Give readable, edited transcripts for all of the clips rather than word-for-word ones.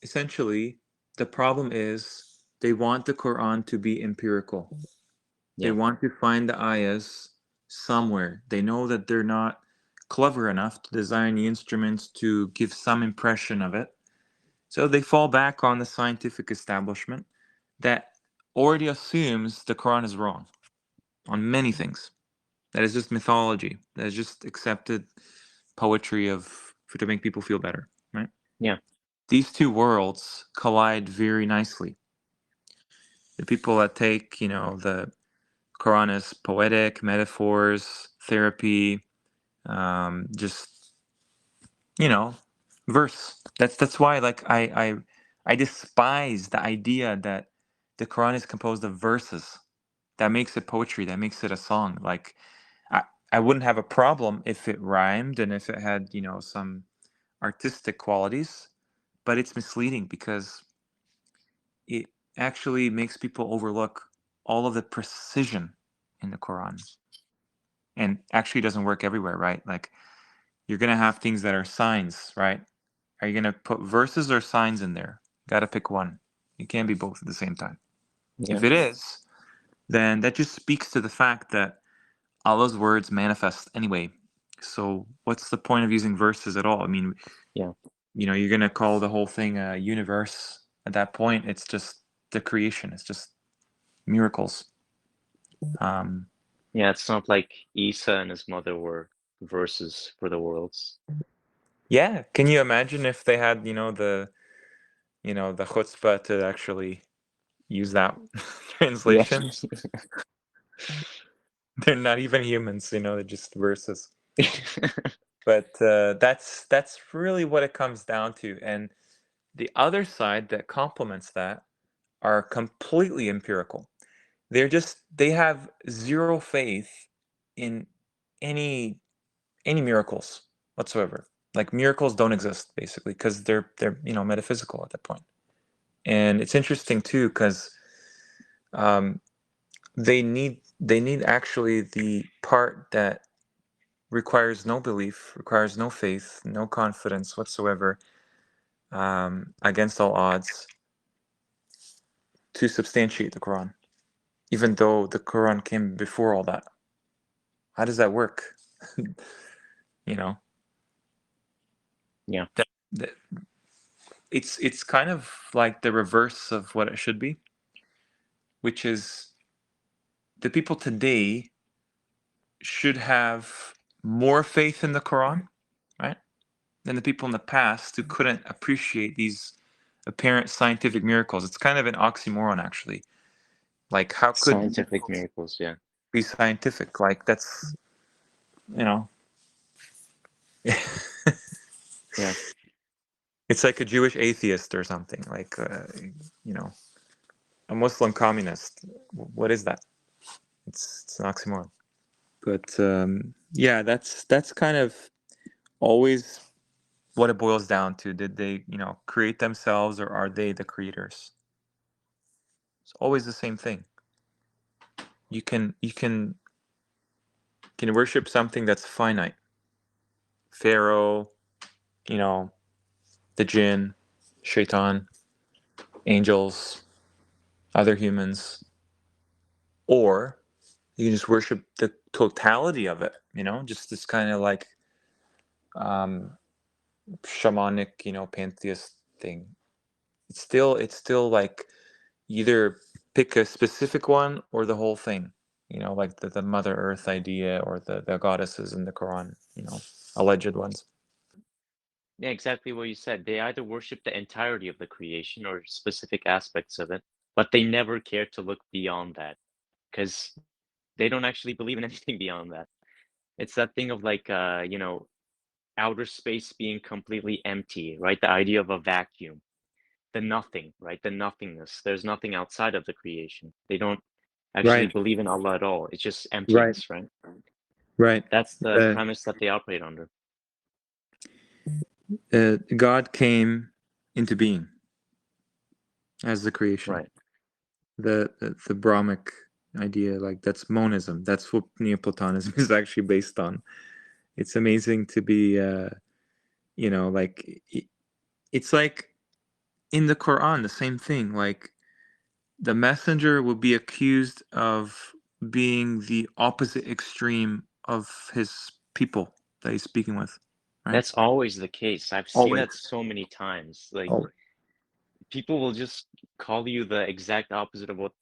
essentially, the problem is they want the Quran to be empirical. They Yeah. want to find the ayahs somewhere. They know that they're not clever enough to design the instruments to give some impression of it. So they fall back on the scientific establishment that already assumes the Quran is wrong on many things. That is just mythology. That is just accepted poetry of to make people feel better, right? Yeah. These two worlds collide very nicely. The people that take, the Quran as poetic, metaphors, therapy, just, you know, verse. That's why, like, I despise the idea that the Quran is composed of verses. That makes it poetry. That makes it a song. Like, I I wouldn't have a problem if it rhymed and if it had, some artistic qualities, but it's misleading because it actually makes people overlook all of the precision in the Quran. And actually doesn't work everywhere, right? Like, you're going to have things that are signs, right? Are you going to put verses or signs in there? Got to pick one. You can't be both at the same time. Yeah. If it is, then that just speaks to the fact that Allah's words manifest anyway. So what's the point of using verses at all? I mean, Yeah. you're going to call the whole thing a universe at that point. It's just the creation. It's just miracles. Um, Yeah. It's not like Isa and his mother were verses for the worlds. yeah. Can you imagine if they had, the chutzpah to actually use that Yeah. translation? They're not even humans, they're just verses. But that's really what it comes down to. And the other side that complements that are completely empirical. They have zero faith in any any miracles whatsoever. Like, miracles don't exist basically because they're metaphysical at that point. And it's interesting too because um, they need actually the part that requires no belief, requires no faith, no confidence whatsoever, against all odds, to substantiate the Quran, even though the Quran came before all that. How does that work? you know, Yeah. that, that it's kind of like the reverse of what it should be, which is the people today should have more faith in the Quran, right, than the people in the past who couldn't appreciate these apparent scientific miracles. It's kind of an oxymoron, actually. Like, how could Scientific miracles miracles. Yeah. be scientific? Like, that's, you know, Yeah. it's like a Jewish atheist or something. Like, you know, a Muslim communist. What is that? It's an oxymoron. But yeah, that's kind of always what it boils down to. Did they, create themselves, or are they the creators? It's always the same thing. You can worship something that's finite. Pharaoh, you know, the jinn, shaitan, angels, other humans, or you can just worship the totality of it. Just this kind of like um, shamanic, pantheist thing. It's still like, either pick a specific one or the whole thing. Like the Mother Earth idea, or the goddesses in the Quran. Alleged ones. Yeah, exactly what you said. They either worship the entirety of the creation or specific aspects of it, but they never care to look beyond that because they don't actually believe in anything beyond that. It's that thing of like, outer space being completely empty, right? The idea of a vacuum, the nothing, right? The nothingness. There's nothing outside of the creation. They don't actually Right. believe in Allah at all. It's just Right. emptiness, right? Right. That's the Uh, premise that they operate under. God came into being as the creation. Right. The Brahmic idea, like, that's monism. That's what Neoplatonism is actually based on. It's amazing to be, like, it's like in the Quran, the same thing. Like the messenger will be accused of being the opposite extreme of his people that he's speaking with, right? That's always the case. I've seen Always. that so many times. Like Always. people will just call you the exact opposite of what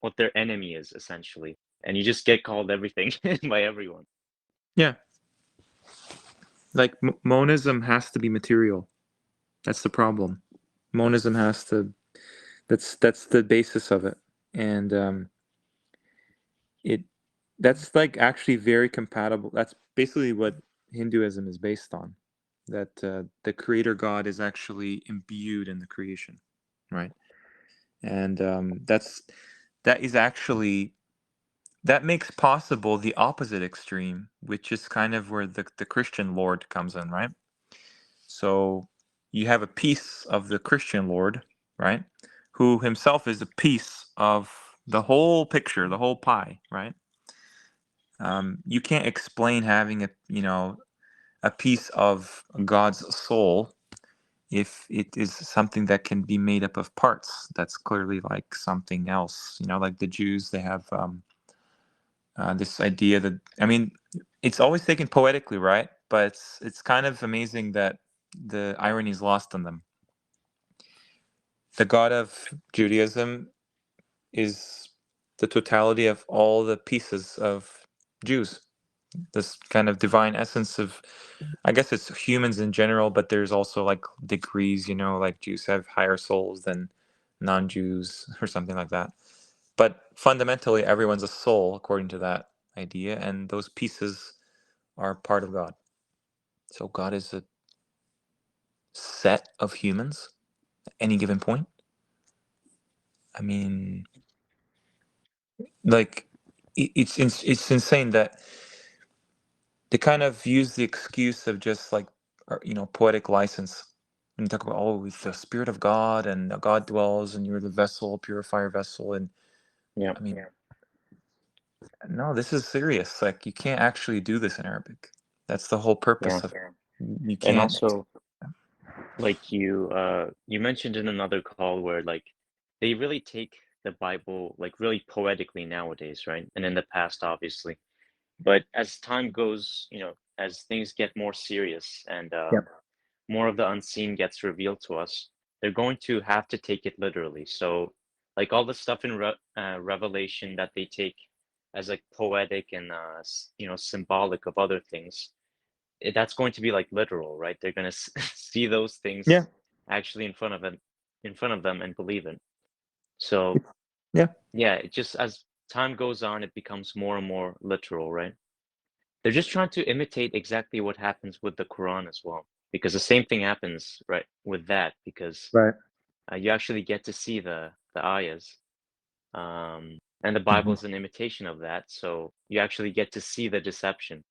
what their enemy is essentially, and you just get called everything by everyone. Yeah. Like monism has to be material. That's the problem. Monism has to. That's the basis of it, and it that's like actually very compatible. That's basically what Hinduism is based on. That the creator God is actually imbued in the creation, right? And that is actually that makes possible the opposite extreme, which is kind of where the Christian Lord comes in, right? So you have a piece of the Christian Lord, right? Who himself is a piece of the whole picture, the whole pie, right? You can't explain having a piece of God's soul if it is something that can be made up of parts. That's clearly like something else. Like the Jews, they have this idea that it's always taken poetically, right? But it's kind of amazing that the irony is lost on them. The God of Judaism is the totality of all the pieces of Jews. This kind of divine essence of, I guess it's humans in general, but there's also like degrees, like Jews have higher souls than non-Jews or something like that. But fundamentally, everyone's a soul according to that idea, and those pieces are part of God. So God is a set of humans at any given point. I mean, like it's insane that they kind of use the excuse of just like poetic license when you talk about, oh, with the spirit of God and God dwells and you're the vessel, purifier vessel. And Yeah, I mean, no, this is serious. Like you can't actually do this in Arabic. That's the whole yeah. purpose of you And can't. also, like you mentioned in another call where like they really take the Bible like really poetically nowadays, right? And in the past, obviously. But as time goes, as things get more serious and Yep. more of the unseen gets revealed to us, they're going to have to take it literally. So, like all the stuff in Revelation that they take as like poetic and symbolic of other things, that's going to be like literal, right? They're going to see those Yeah. things actually in front of them, and believe it. So, Yeah. yeah, it just as time goes on, it becomes more and more literal, right? They're just trying to imitate exactly what happens with the Quran as well, because the same thing happens, right, with that, because Right. you actually get to see the ayahs, and the Bible Mhm. is an imitation of that, so you actually get to see the deception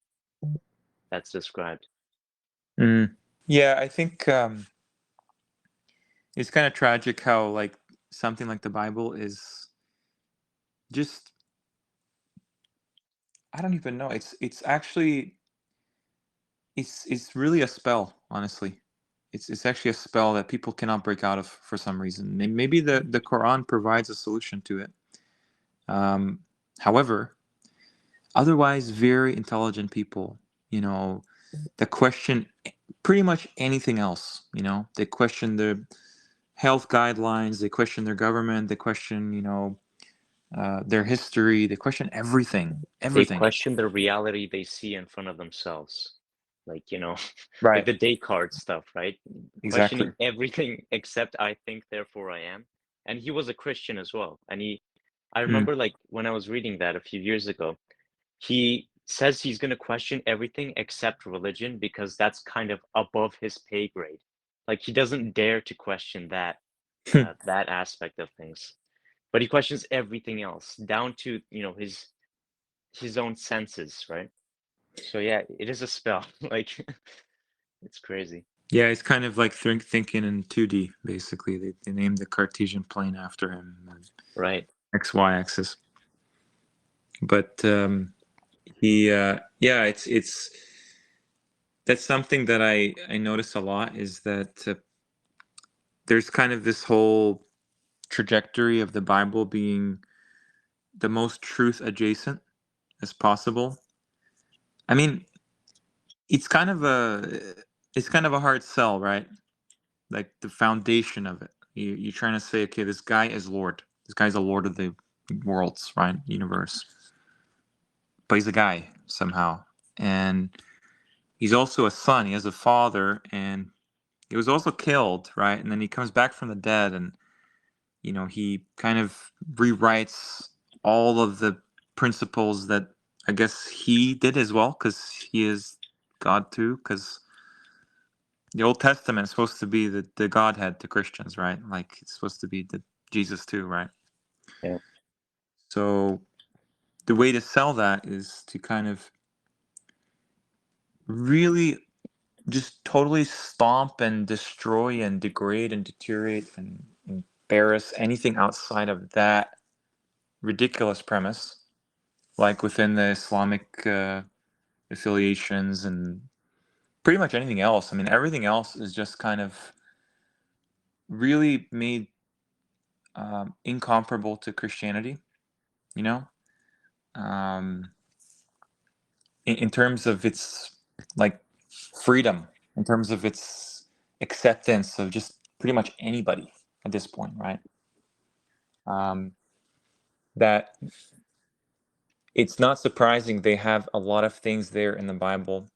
that's described. Mm. Yeah, I think it's kind of tragic how like something like the Bible is just, I don't even know. It's actually it's really a spell, honestly. It's actually a spell that people cannot break out of for some reason. Maybe the Quran provides a solution to it. Um, However, otherwise, very intelligent people, that question pretty much anything else. They question the health guidelines, they question their government, they question, their history, they question everything, They everything. question the reality they see in front of themselves, like like Right. the Descartes stuff, right? Exactly. Questioning everything except I think, therefore I am. And he was a Christian as well. And I Mm. remember like when I was reading that a few years ago, he says he's going to question everything except religion because that's kind of above his pay grade. Like he doesn't dare to question that aspect of things. But he questions everything else down to, his own senses, right? So yeah, it is a spell. Like it's crazy. Yeah, it's kind of like thinking in 2D, basically. They named the Cartesian plane after him, Right. XY axis. But yeah, it's that's something that I notice a lot is that there's kind of this whole trajectory of the Bible being the most truth adjacent as possible. I mean, it's kind of a it's kind of a hard sell, right? Like the foundation of it. You're trying to say, okay, this guy is Lord. This guy's a Lord of the worlds, right? Universe. But he's a guy somehow, and he's also a son. He has a father, and he was also killed, right? And then he comes back from the dead, and he kind of rewrites all of the principles that I guess he did as well, because he is God too. Because the Old Testament is supposed to be the Godhead to Christians, right? Like it's supposed to be the Jesus too, right? Yeah. So the way to sell that is to kind of really just totally stomp and destroy and degrade and deteriorate and embarrass anything outside of that ridiculous premise, like within the Islamic affiliations and pretty much anything else. I mean, everything else is just kind of really made incomparable to Christianity, you know, um, in terms of its like freedom, in terms of its acceptance of just pretty much anybody at this point, right? Um, that it's not surprising they have a lot of things there in the Bible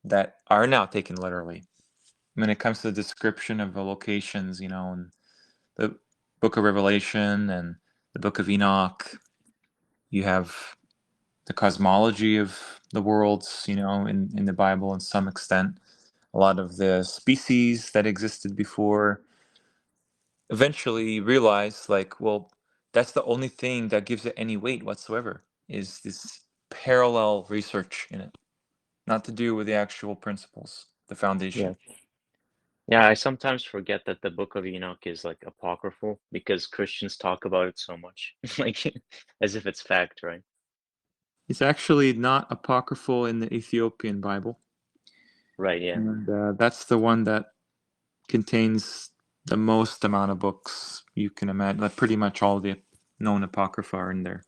that are now taken literally. When it comes to the description of the locations, in the book of Revelation and the book of Enoch, you have the cosmology of the worlds, in the Bible in some extent. A lot of the species that existed before eventually realized, like, well, that's the only thing that gives it any weight whatsoever, is this parallel research in it, not to do with the actual principles, the Yeah. foundation. Yeah, I sometimes forget that the Book of Enoch is like apocryphal because Christians talk about it so much, like as if it's fact, right? It's actually not apocryphal in the Ethiopian Bible, Right, yeah. and that's the one that contains the most amount of books you can imagine. Like pretty much all the known apocrypha are in there.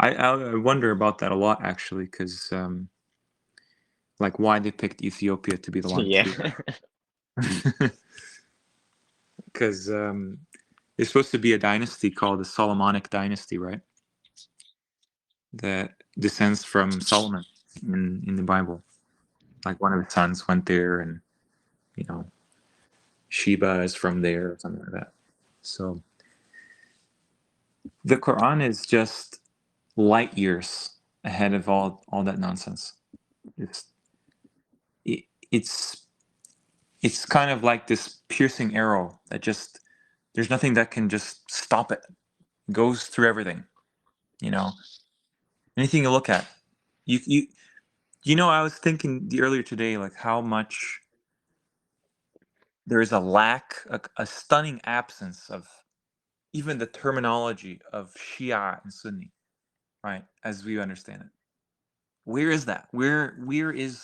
I wonder about that a lot actually, because like why they picked Ethiopia to be the one Yeah. to, because there's supposed to be a dynasty called the Solomonic dynasty, right? That descends from Solomon in the Bible. Like one of his sons went there, and you know Sheba is from there, or something like that. So the Quran is just light years ahead of all that nonsense. It's it, it's it's kind of like this piercing arrow that just there's nothing that can just stop it. It goes through everything. You know, anything you look at, I was thinking earlier today, like how much there is a lack, a stunning absence of even the terminology of Shia and Sunni, right? As we understand it. Where is that? Where is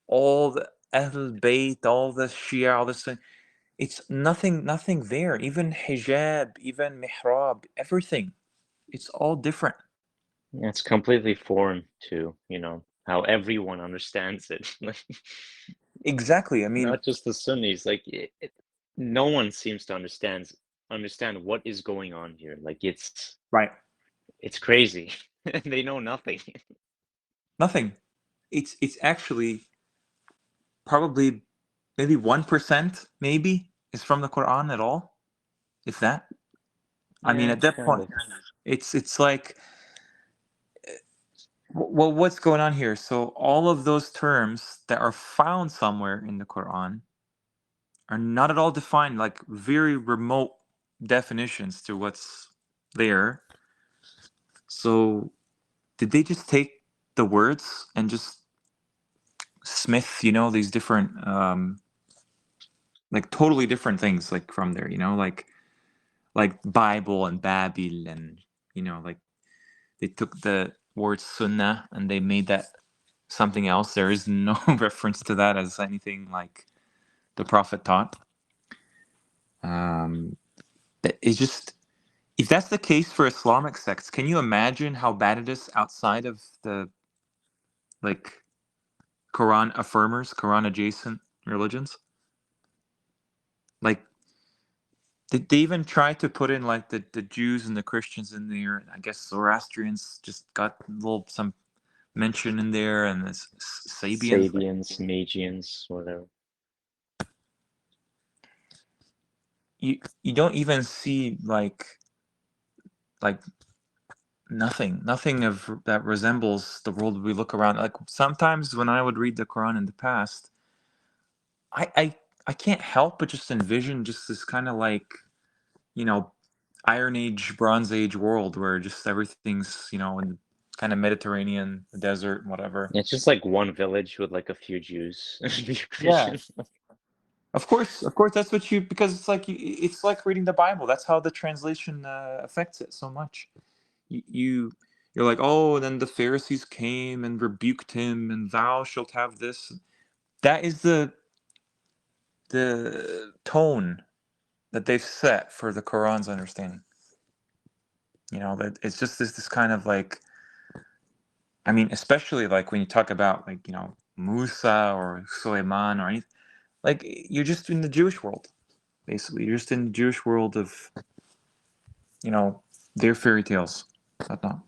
all the Ahl Bayt, all the Shia, all this thing? It's nothing there. Even hijab, even mihrab, everything. It's all different. It's completely foreign to, how everyone understands it. Like, Exactly. I mean, not just the Sunnis, like no one seems to understand what is going on here. Like right. it's crazy. They know nothing. Nothing. It's actually probably maybe 1% maybe is from the Quran at all, if that. I mean, Yeah, at that kind point, of. it's like, well, what's going on here? So all of those terms that are found somewhere in the Quran are not at all defined, like very remote definitions to what's there. So did they just take the words and just smith, these different, like totally different things, like from there, like Bible and Babil, and like they took the word Sunnah and they made that something else. There is no reference to that as anything like the Prophet taught. It's just, if that's the case for Islamic sects, can you imagine how bad it is outside of the like Quran affirmers, Quran adjacent religions? Like, did they even try to put in like the Jews and the Christians in there? And I guess Zoroastrians just got a little some mention in there, and this Sabians. Like, Sabians, Magians, whatever. you don't even see like nothing of that resembles the world we look around. Like sometimes when I would read the Quran in the past, I I, I can't help but just envision just this kind of like, you know, Iron Age, Bronze Age world where just everything's, in kind of Mediterranean, the desert, and whatever. It's just like one village with like a few Jews, a few Yeah. Christians. Of course, that's what you, because it's like it's like reading the Bible. That's how the translation affects it so much. You you're like, oh, then the Pharisees came and rebuked him, and thou shalt have this. That is the tone that they've set for the Quran's understanding. That it's just this kind of like, I mean, especially like when you talk about like, Musa or Suleiman or anything, like you're just in the Jewish world, basically. You're just in the Jewish world of, you know, their fairy tales, whatnot.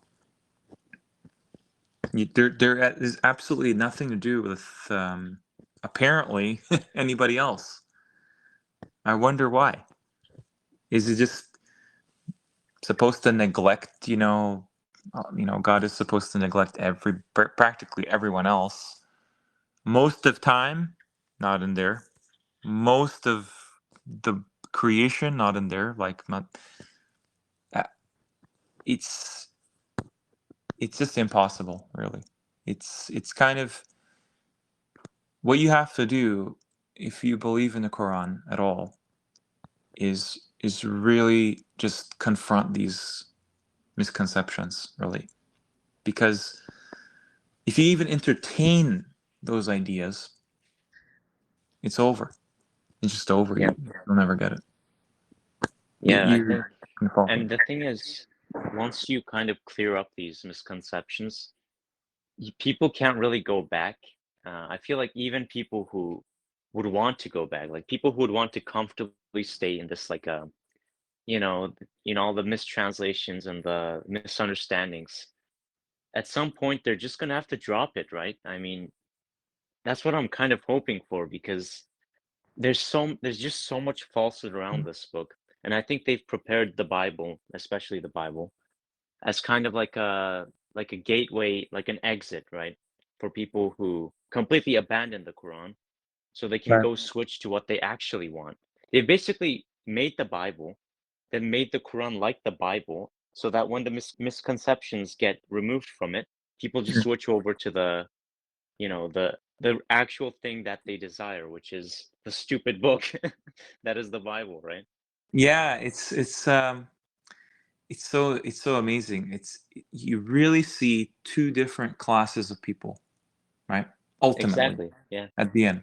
There is absolutely nothing to do with apparently anybody else. I wonder why. Is it just supposed to neglect? God is supposed to neglect practically everyone else. Most of time, not in there. Most of the creation, not in there. Like not. uh, It's it's just impossible, really. It's kind of what you have to do if you believe in the Quran at all is really just confront these misconceptions, really. Because if you even entertain those ideas, it's over. It's just over. Yeah, You'll never get it. yeah, I You're think, gonna fall for and it. the thing is, once you kind of clear up these misconceptions, people can't really go back. I feel like even people who would want to go back, like people who would want to comfortably stay in this, like, all the mistranslations and the misunderstandings, at some point they're just gonna have to drop it, right? I mean, that's what I'm kind of hoping for because there's just so much falsehood around this book, and I think they've prepared the Bible, especially the Bible, as kind of like a gateway, like an exit, right? For people who completely abandon the Quran, so they can Right. go switch to what they actually want. They basically made the Bible, then made the Quran like the Bible, so that when the misconceptions get removed from it, people just Mm. switch over to the actual thing that they desire, which is the stupid book that is the Bible, right? Yeah, it's so amazing. You really see two different classes of people, right? Ultimately, Exactly. Yeah. at the end,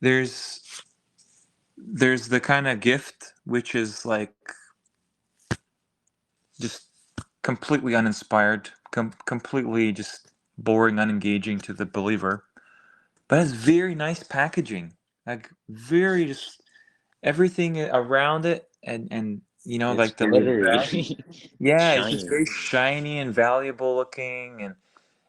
there's there's the kind of gift which is like just completely uninspired, completely just boring, unengaging to the believer, but it's very nice packaging, like very just everything around it, and It's like the little glittery, value. Yeah, it's just shiny. very shiny and valuable looking, and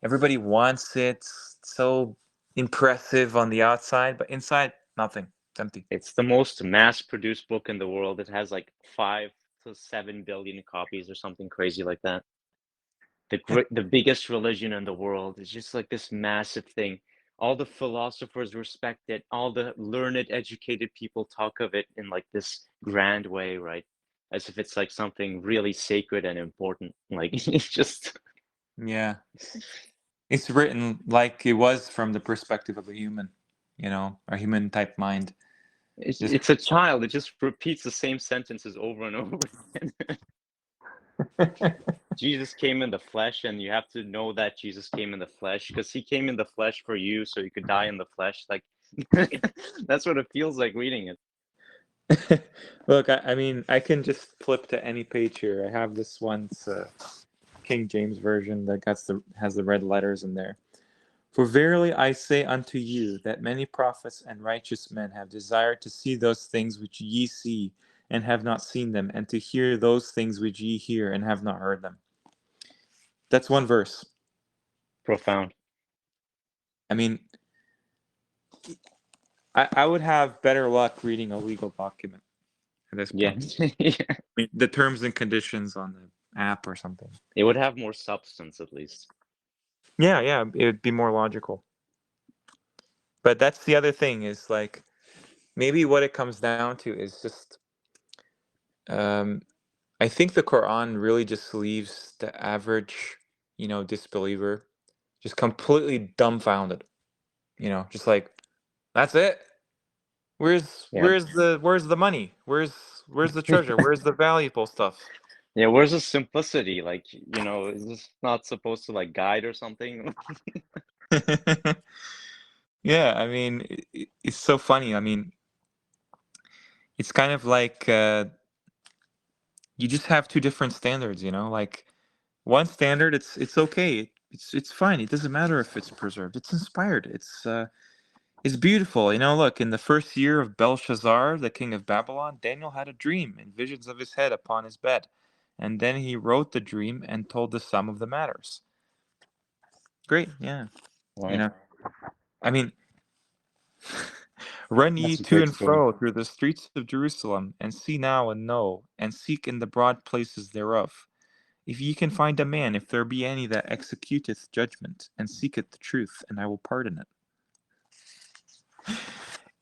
everybody wants it. It's so impressive on the outside, but inside, nothing. It's empty. It's the most mass-produced book in the world. It has like 5 to 7 billion copies or something crazy like that. The biggest religion in the world is just like this massive thing. All the philosophers respect it. All the learned, educated people talk of it in like this grand way, right? As if it's like something really sacred and important. Like it's just Yeah, it's written like it was from the perspective of a human, a human type mind. it's Just it's a child. It just repeats the same sentences over and over again. Jesus came in the flesh, and you have to know that Jesus came in the flesh because he came in the flesh for you, so you could die in the flesh. Like that's what it feels like reading it. Look, I mean, I can just flip to any page here. I have this one's King James version that has the red letters in there. For verily I say unto you that many prophets and righteous men have desired to see those things which ye see and have not seen them, and to hear those things which ye hear and have not heard them. That's one verse. Profound. I mean, I would have better luck reading a legal document at this Yeah. point. I mean, the terms and conditions on the app or something. It would have more substance at least. Yeah, yeah, it would be more logical. But that's the other thing is like maybe what it comes down to is just um, I think the Quran really just leaves the average, disbeliever just completely dumbfounded. Just like that's it. Where's Yeah. where's the where's the money? Where's the treasure? Where's the valuable stuff? Yeah, where's the simplicity? Like, is this not supposed to like guide or something? Yeah, I mean, it's so funny. I mean, it's kind of like you just have two different standards. Like one standard, it's okay, it's fine. It doesn't matter if it's preserved. It's inspired. It's beautiful. Look, in the first year of Belshazzar, the king of Babylon, Daniel had a dream and visions of his head upon his bed. And then he wrote the dream and told the sum of the matters. Great, yeah. You Wow, know, I mean, run ye that's a to great and story. fro through the streets of Jerusalem, and see now and know, and seek in the broad places thereof. If ye can find a man, if there be any that executeth judgment, and seeketh the truth, and I will pardon it.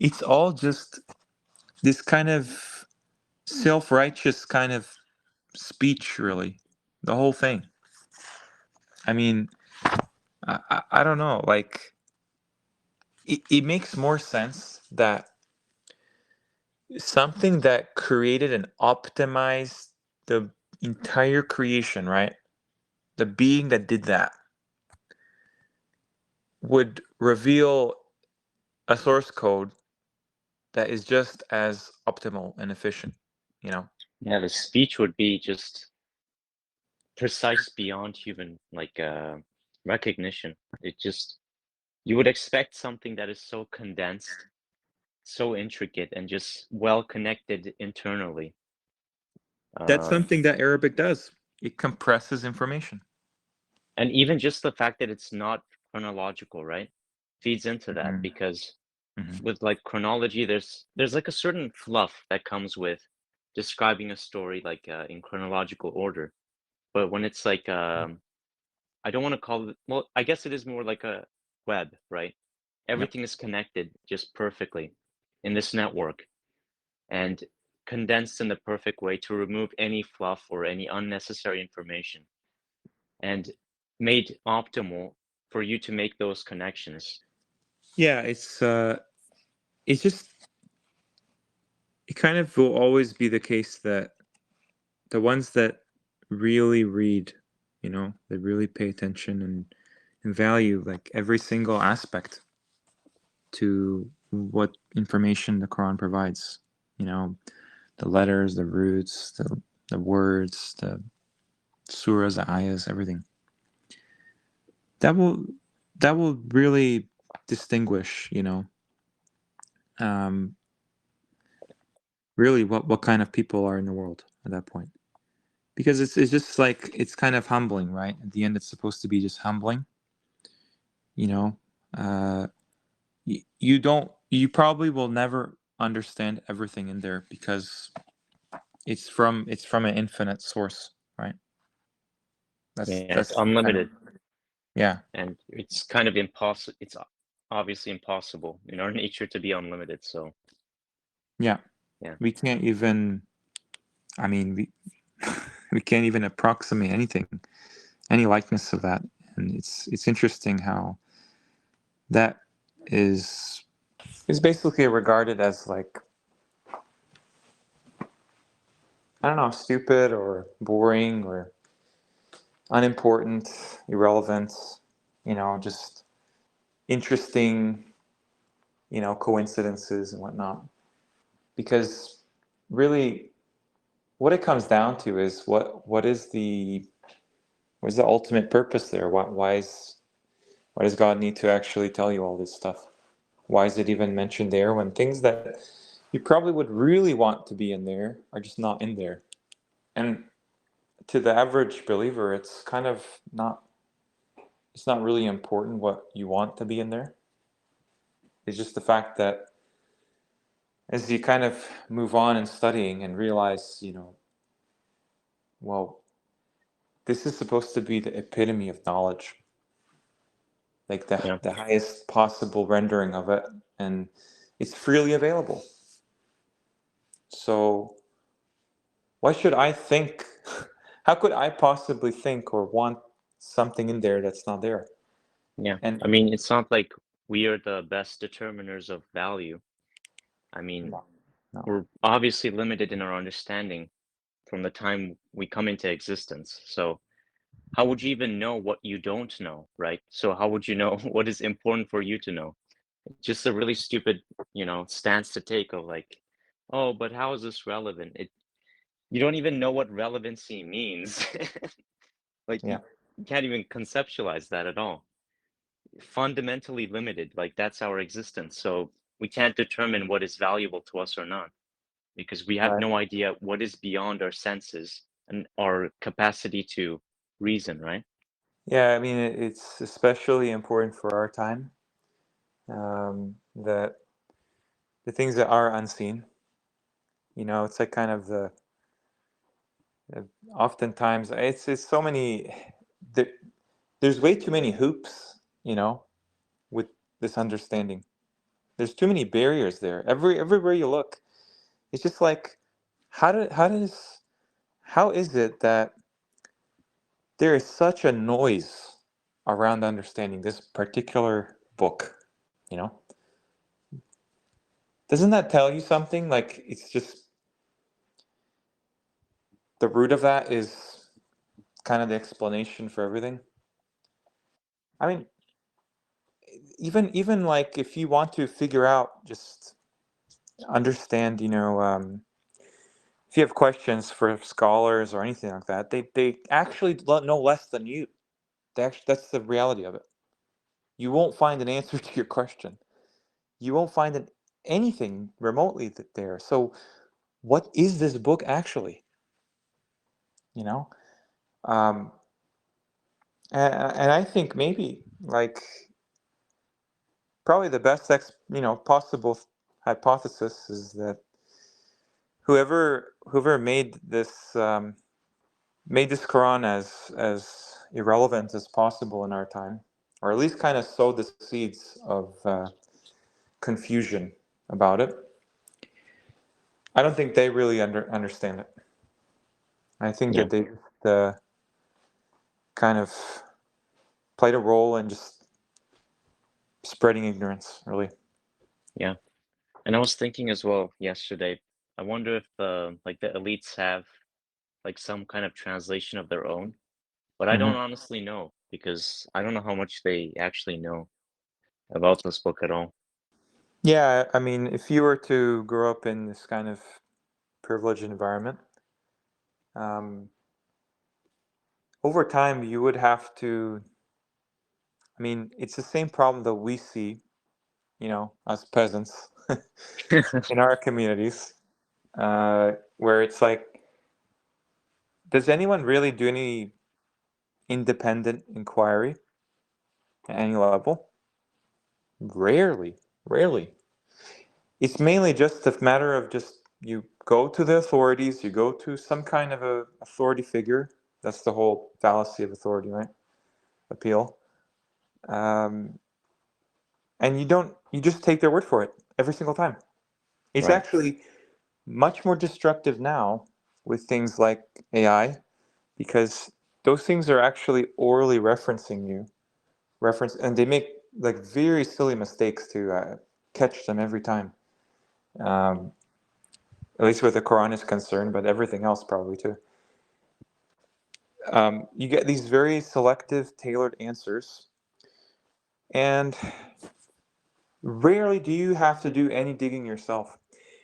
It's all just this kind of self-righteous kind of speech, really. The whole thing. I mean, I don't know. Like, it makes more sense that something that created and optimized the entire creation, right? The being that did that would reveal a source code that is just as optimal and efficient, you know? Yeah, the speech would be just precise beyond human like recognition. It just you would expect something that is so condensed, so intricate, and just well connected internally. That's Um, something that Arabic does. It compresses information. and even just the fact that it's not chronological, right? Feeds into that Mhm, because mhm. with like chronology, there's like a certain fluff that comes with describing a story like in chronological order. But when it's like I don't want to call it, well, I guess it is more like a web, right? Yep. Everything is connected just perfectly in this network and condensed in the perfect way to remove any fluff or any unnecessary information and made optimal for you to make those connections. Yeah, it's just it kind of will always be the case that the ones that really read, they really pay attention and value like every single aspect to what information the Quran provides. You know, the letters, the roots, the words, the surahs, the ayahs, everything. That will that will really distinguish, um, really what kind of people are in the world at that point. Because it's just like it's kind of humbling, right? At the end, it's supposed to be just humbling. You know, uh, you probably will never understand everything in there because it's from an infinite source, right? That's Yeah, it's that's kind of unlimited yeah, and it's kind of impossible. It's obviously impossible in our nature to be unlimited. So, yeah. yeah. We can't even. I mean, we we can't even approximate anything, any likeness of that. And it's interesting how that is is basically regarded as like I don't know, stupid or boring or unimportant, irrelevant, just interesting, coincidences and whatnot. Because really, what it comes down to is what is the ultimate purpose there? Why does God need to actually tell you all this stuff? Why is it even mentioned there when things that you probably would really want to be in there are just not in there? And to the average believer, it's not really important what you want to be in there. It's just the fact that as you kind of move on in studying and realize, well, this is supposed to be the epitome of knowledge, like Yeah. the highest possible rendering of it, and it's freely available. So why should I think? How could I possibly think or want something in there that's not there? Yeah. I And mean, it's not like we are the best determiners of value. I mean, no, no, we're obviously limited in our understanding from the time we come into existence. So how would you even know what you don't know, right? So how would you know what is important for you to know? Just a really stupid, stance to take of like, oh, but how is this relevant? You don't even know what relevancy means. Like yeah, you can't even conceptualize that at all. Fundamentally limited, like that's our existence. So we can't determine what is valuable to us or not because we have right. no idea what is beyond our senses and our capacity to reason, right? Yeah, I mean, it's especially important for our time, that the things that are unseen, it's like kind of uh, oftentimes it's so many, there, there's way too many hoops, with this understanding. There's too many barriers there. Everywhere you look, it's just like, how did how does how is it that there is such a noise around understanding this particular book? You know, doesn't that tell you something? Like it's just the root of that is kind of the explanation for everything. I mean, even like if you want to figure out, just understand, if you have questions for scholars or anything like that, they actually know less than you. That's the reality of it. You won't find an answer to your question. You won't find anything remotely there. So, what is this book actually? You know, um, and I think maybe like probably the best possible hypothesis is that whoever made this Quran as irrelevant as possible in our time, or at least kind of sowed the seeds of confusion about it. I don't think they really understand it. I think Yeah, that they kind of played a role in just spreading ignorance, really. yeah. And I was thinking as well yesterday, I wonder if like the elites have like some kind of translation of their own, but I don't Hmm. honestly know because I don't know how much they actually know about this book at all. Yeah, I mean, if you were to grow up in this kind of privileged environment, um, over time you would have to. I mean, it's the same problem that we see, as peasants in our communities, where it's like, does anyone really do any independent inquiry at any level? Rarely, rarely. It's mainly just a matter of just you go to the authorities, you go to some kind of a authority figure. That's the whole fallacy of authority, right? Appeal. Um, and you just take their word for it every single time. It's Right, actually much more destructive now with things like AI because those things are actually orally referencing you, and they make like very silly mistakes to catch them every time. Um, at least where the Quran is concerned, but everything else probably too. You get these very selective, tailored answers, and rarely do you have to do any digging yourself.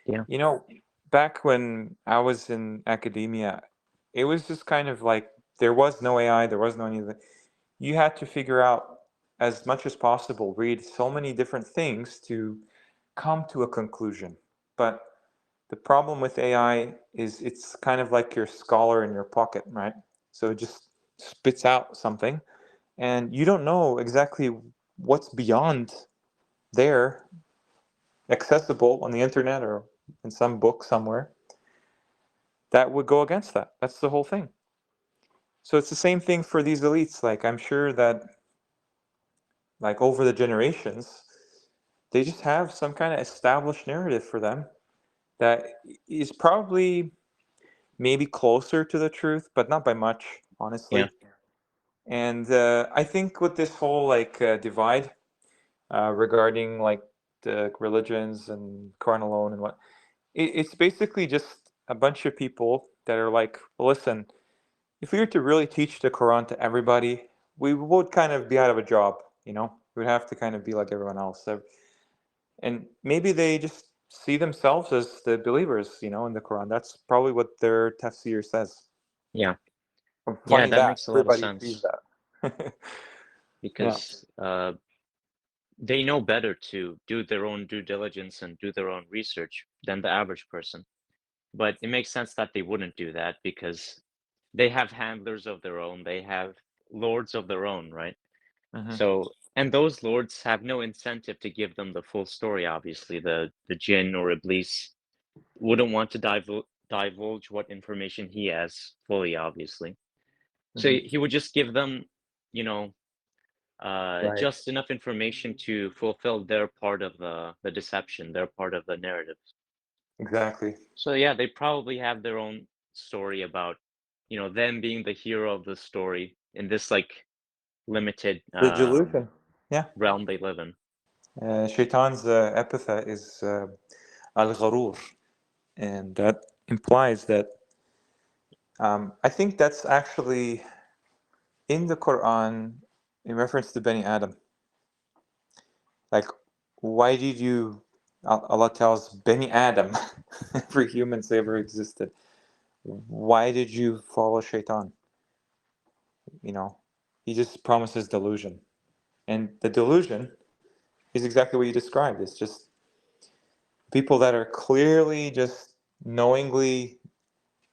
yeah, You know, back when I was in academia, it was just kind of like there was no AI, there was no anything. You had to figure out as much as possible, read so many different things to come to a conclusion. But the problem with AI is it's kind of like your scholar in your pocket, right? So it just spits out something, and you don't know exactly what's beyond there, accessible on the internet or in some book somewhere that would go against that. That's the whole thing. So it's the same thing for these elites. Like I'm sure that like over the generations, they just have some kind of established narrative for them that is probably maybe closer to the truth, but not by much, Yeah. honestly. And I think with this whole like divide regarding like the religions and Quran alone and what it's basically just a bunch of people that are like, well, listen, if we were to really teach the Quran to everybody, we would kind of be out of a job, you know? We'd have to kind of be like everyone else. So, and maybe they just see themselves as the believers, you know, in the Quran. That's probably what their tafsir says. Yeah. Yeah, Funny that that makes a lot of everybody sees sense that. Yeah. because they know better to do their own due diligence and do their own research than the average person. But it makes sense that they wouldn't do that because they have handlers of their own, they have lords of their own, right? Hmm. So, and those lords have no incentive to give them the full story, obviously. The jinn or Iblis wouldn't want to divulge what information he has fully, obviously. So Hmm. he would just give them, you know, Right. just enough information to fulfill their part of the deception, their part of the narrative. Exactly. So yeah, they probably have their own story about, them being the hero of the story in this like limited The delusion. Yeah. realm they live in. Shaitan's epithet is al-gharur, and that implies that I think that's actually in the Quran in reference to Bani Adam. Like, why did you? Allah tells Bani Adam, every human's ever existed. Why did you follow Shaitan? You know, he just promises delusion, and the delusion is exactly what you described. It's just people that are clearly just knowingly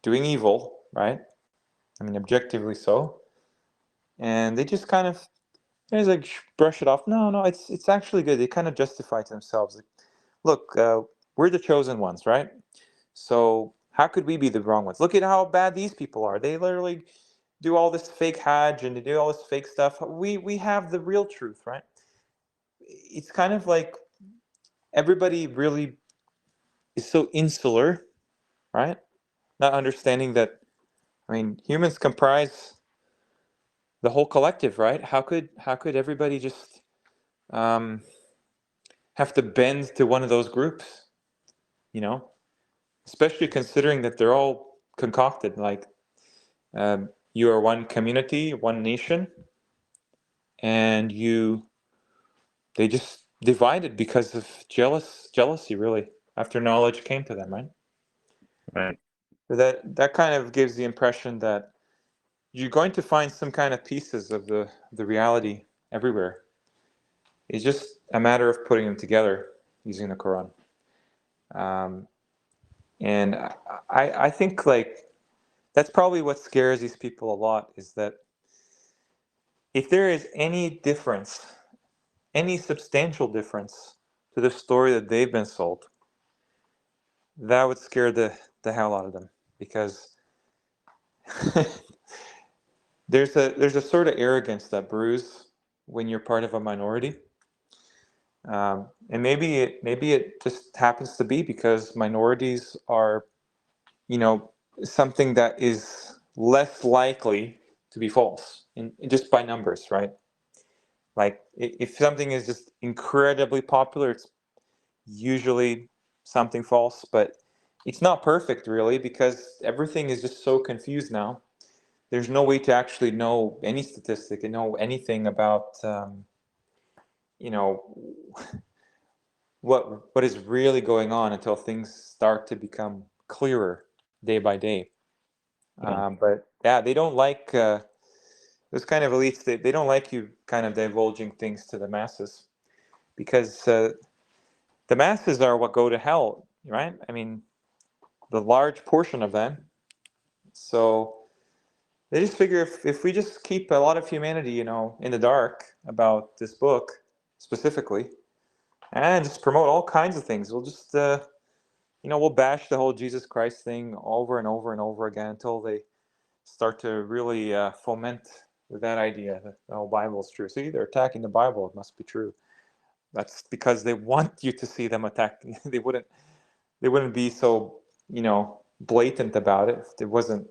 doing evil, right? I mean, objectively so, and they just kind of like brush it off. No, no, it's actually good. They kind of justify to themselves. Like, look, we're the chosen ones, right? So how could we be the wrong ones? Look at how bad these people are. They literally do all this fake hajj and they do all this fake stuff. We have the real truth, right? It's kind of like everybody really is so insular, right? Not understanding that. I mean, humans comprise the whole collective, right? How could everybody just um, have to bend to one of those groups? You know, especially considering that they're all concocted. Like you are one community, one nation, and they just divided because of jealousy, really, after knowledge came to them, right? Right. So that kind of gives the impression that you're going to find some kind of pieces of the reality everywhere. It's just a matter of putting them together using the Quran. Um, and I think like that's probably what scares these people a lot is that if there is any difference, any substantial difference to the story that they've been sold, that would scare the hell out of them because there's a sort of arrogance that brews when you're part of a minority. And maybe it just happens to be because minorities are, you know, something that is less likely to be false just by numbers, right? Like if something is just incredibly popular, it's usually something false, but it's not perfect really because everything is just so confused now. There's no way to actually know any statistic and know anything about, you know, what is really going on until things start to become clearer day by day. Yeah. But yeah, they don't like those kind of elites. They don't like you kind of divulging things to the masses because the masses are what go to hell, right? I mean, the large portion of them. So they just figure if we just keep a lot of humanity, in the dark about this book specifically, and just promote all kinds of things, we'll just, we'll bash the whole Jesus Christ thing over and over and over again until they start to really foment that idea that the whole Bible is true. See, they're attacking the Bible; it must be true. That's because they want you to see them attack. They wouldn't be so, blatant about it if it wasn't,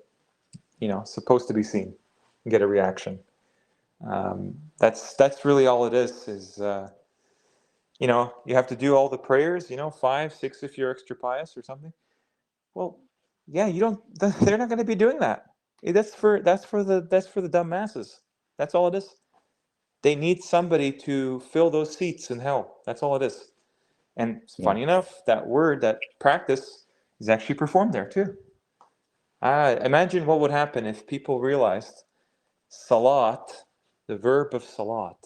supposed to be seen and get a reaction. That's really all it is you have to do all the prayers, 5, 6 if you're extra pious or something. Well, yeah, you don't. They're not going to be doing that. That's for the dumb masses. That's all it is. They need somebody to fill those seats in hell. That's all it is. And Yeah. funny enough, that word, that practice, is actually performed there too. Imagine what would happen if people realized salat, the verb of salat,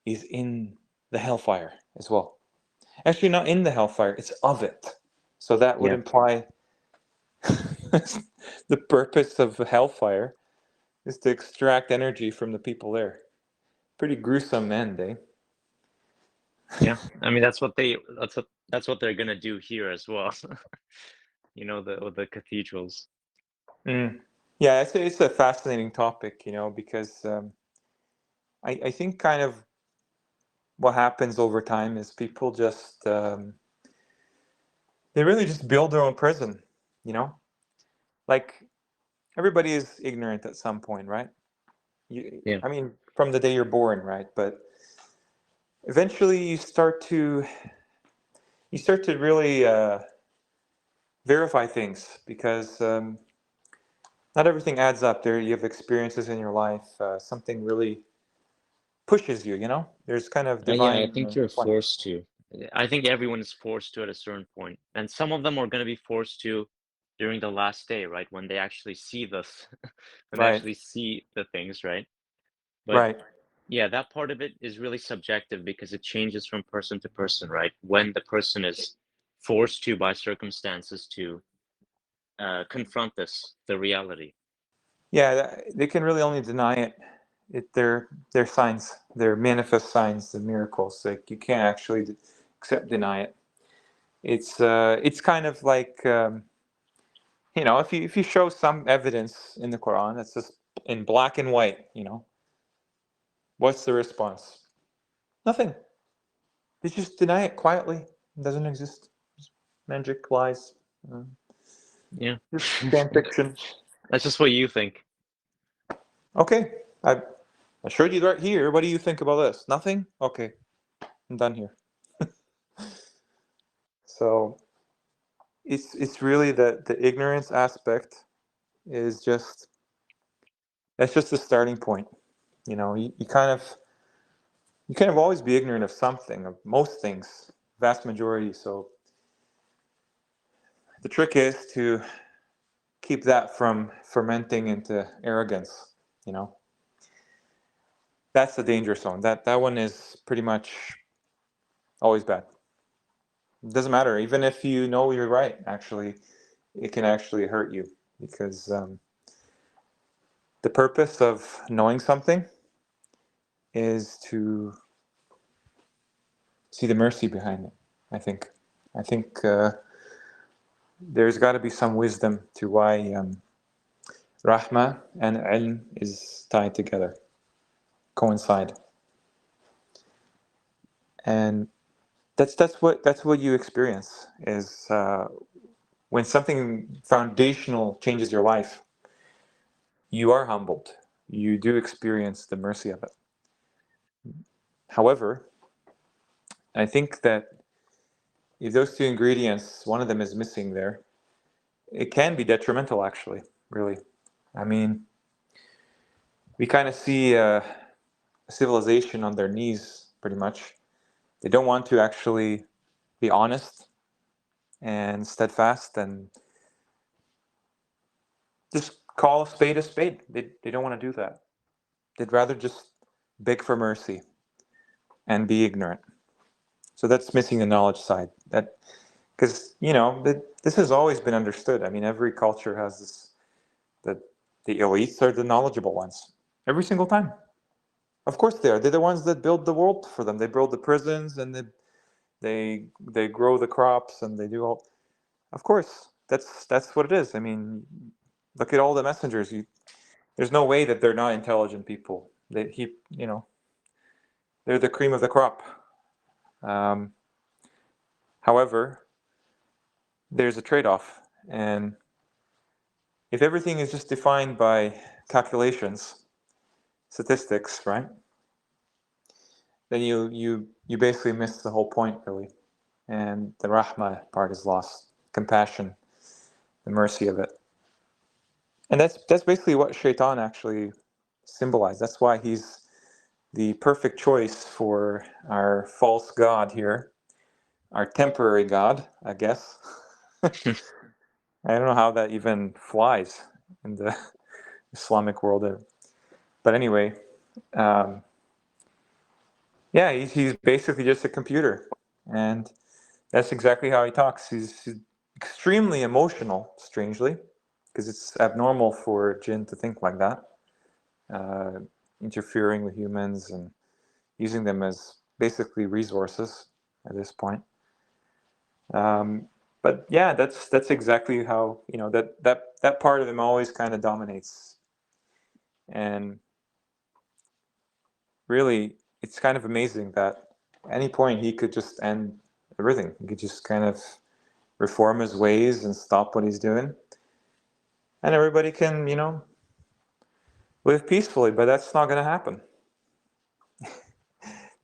is in the hellfire as well. Actually, not in the hellfire, it's of it. So that would Yeah. imply the purpose of hellfire is to extract energy from the people there. Pretty gruesome end, eh? Yeah. I mean, that's what they're gonna do here as well. The cathedrals. Mm. Yeah, it's a fascinating topic, because I think kind of what happens over time is people just they really just build their own prison, you know? Like everybody is ignorant at some point, right? Yeah. I mean, from the day you're born, right? But eventually you start to really verify things because not everything adds up. There, you have experiences in your life. Something really pushes you. There's kind of Yeah, I divine think you're plan. forced to. I think everyone is forced to at a certain point, and some of them are going to be forced to during the last day, right? When they actually see this, when they Right, actually see the things, right? But right. yeah, that part of it is really subjective because it changes from person to person, right? When the person is forced to by circumstances to confront the reality. Yeah, they can really only deny it. They're signs. They're manifest signs, the miracles. Like you can't actually accept deny it. It's kind of like if you show some evidence in the Quran that's just in black and white, what's the response? Nothing. They just deny it quietly. It doesn't exist. Magic, lies, uh, Yeah. just fan fiction. That's just what you think. Okay, I showed you right here. What do you think about this? Nothing. Okay, I'm done here. So it's really the ignorance aspect is just that's just the starting point. You kind of always be ignorant of something, of most things, vast majority. So the trick is to keep that from fermenting into arrogance. You know, that's the danger zone. That one is pretty much always bad. It doesn't matter, even if you know you're right. Actually, it can actually hurt you because the purpose of knowing something is to see the mercy behind it. I think. I think there's got to be some wisdom to why rahma and ilm is tied together, coincide, and that's what you experience is when something foundational changes your life. You are humbled. You do experience the mercy of it. However, I think that if those two ingredients, one of them is missing there, it can be detrimental, actually, really. I mean, we kind of see a civilization on their knees, pretty much. They don't want to actually be honest and steadfast and just call a spade a spade. They don't want to do that. They'd rather just beg for mercy and be ignorant. So that's missing the knowledge side. That because this has always been understood. I mean, every culture has this that the elites are the knowledgeable ones every single time. Of course, they are. They're the ones that build the world for them. They build the prisons and they grow the crops and they do all. Of course, that's what it is. I mean, look at all the messengers. There's no way that they're not intelligent people. They're the cream of the crop. Um, However, there's a trade-off, and if everything is just defined by calculations, statistics, right? Then you basically miss the whole point, really, and the rahmah part is lost, compassion, the mercy of it, and that's basically what shaitan actually symbolized. That's why he's the perfect choice for our false god here, our temporary god, I guess. I don't know how that even flies in the Islamic world, but anyway, um, yeah, he's basically just a computer, and that's exactly how he talks. He's extremely emotional, strangely, because it's abnormal for jinn to think like that, uh, interfering with humans and using them as basically resources at this point. Um, but yeah, that's exactly how that part of him always kind of dominates, and really, it's kind of amazing that at any point he could just end everything. He could just kind of reform his ways and stop what he's doing, and everybody can live peacefully. But that's not going to happen.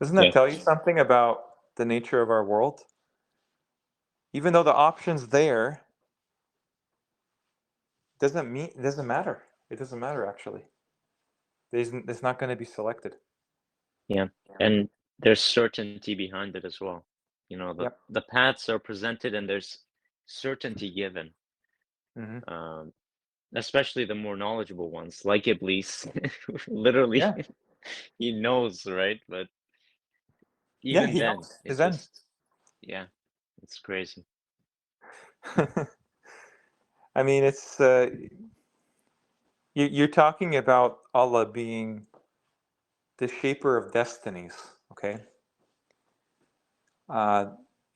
Doesn't that Yeah. tell you something about the nature of our world? Even though the option's there, it doesn't matter. It doesn't matter actually. It's not going to be selected. Yeah. And there's certainty behind it as well. The Yep. the paths are presented and there's certainty given. Hmm. Um, Especially the more knowledgeable ones, like Iblis. Literally, Yeah. he knows, right? But Yeah. even He then, knows it his end. just, yeah, it's crazy. I mean, it's you're talking about Allah being the shaper of destinies. Okay. Uh,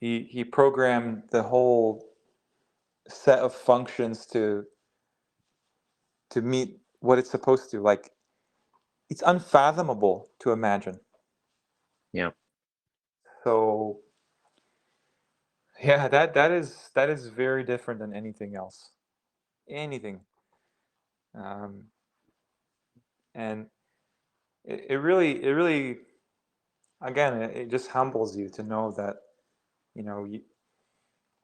he programmed the whole set of functions to meet what it's supposed to. Like it's unfathomable to imagine. Yeah. So yeah, that is very different than anything else. Anything. Um, and it really again it just humbles you to know that you,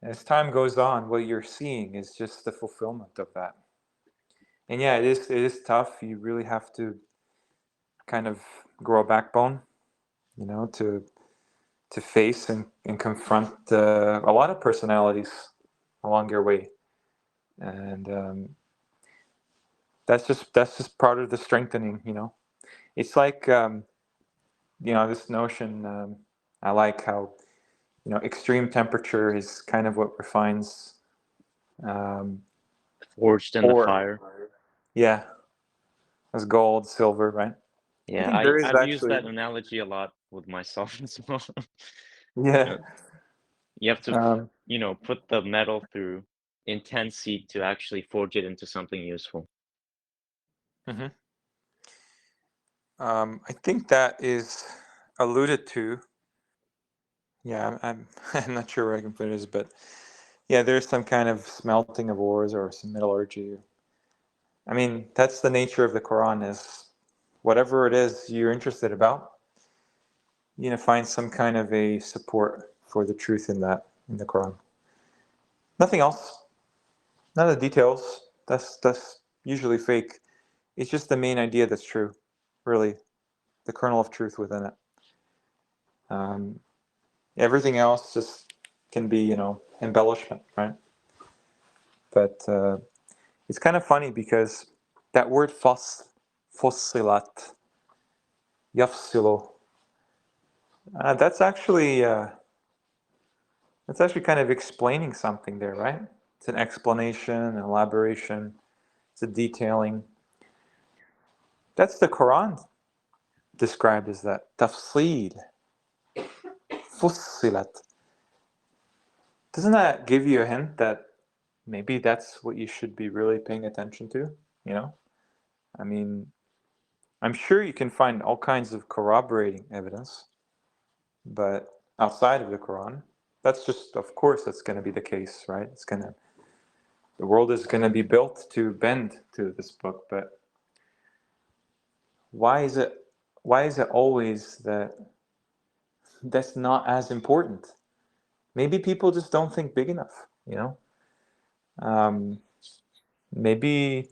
as time goes on, what you're seeing is just the fulfillment of that. And yeah, it is tough. You really have to kind of grow a backbone, to face and confront a lot of personalities along your way, and that's just part of the strengthening. It's like this notion. I like how extreme temperature is kind of what refines um, Forged in the ore. fire. Yeah, as gold, silver, right? I Yeah, think there is I've used actually. that analogy a lot with myself as well. You Yeah. know, you have to, Um, put the metal through intense heat to actually forge it into something useful. mhm. I think that is alluded to. Yeah, I'm I'm not sure where I can put it, but yeah, there's some kind of smelting of ores or some metallurgy. I mean, that's the nature of the Quran is whatever it is you're interested about, find some kind of a support for the truth in that in the Quran. Nothing else. None of the details. That's usually fake. It's just the main idea that's true, really, the kernel of truth within it. Um, Everything else just can be, embellishment, right? But It's kind of funny because that word fossilat, yafsilo, uh, that's actually uh, that's actually kind of explaining something there, right? It's an explanation, an elaboration, it's a detailing. That's the Quran described as that tafsil, fussilat. Doesn't that give you a hint that maybe that's what you should be really paying attention to? You know, I mean, I'm sure you can find all kinds of corroborating evidence, but outside of the Quran, that's just, of course, that's going to be the case, right? The world is going to be built to bend to this book, but why is it, why is it always that that's not as important? Maybe people just don't think big enough, you know? Um, maybe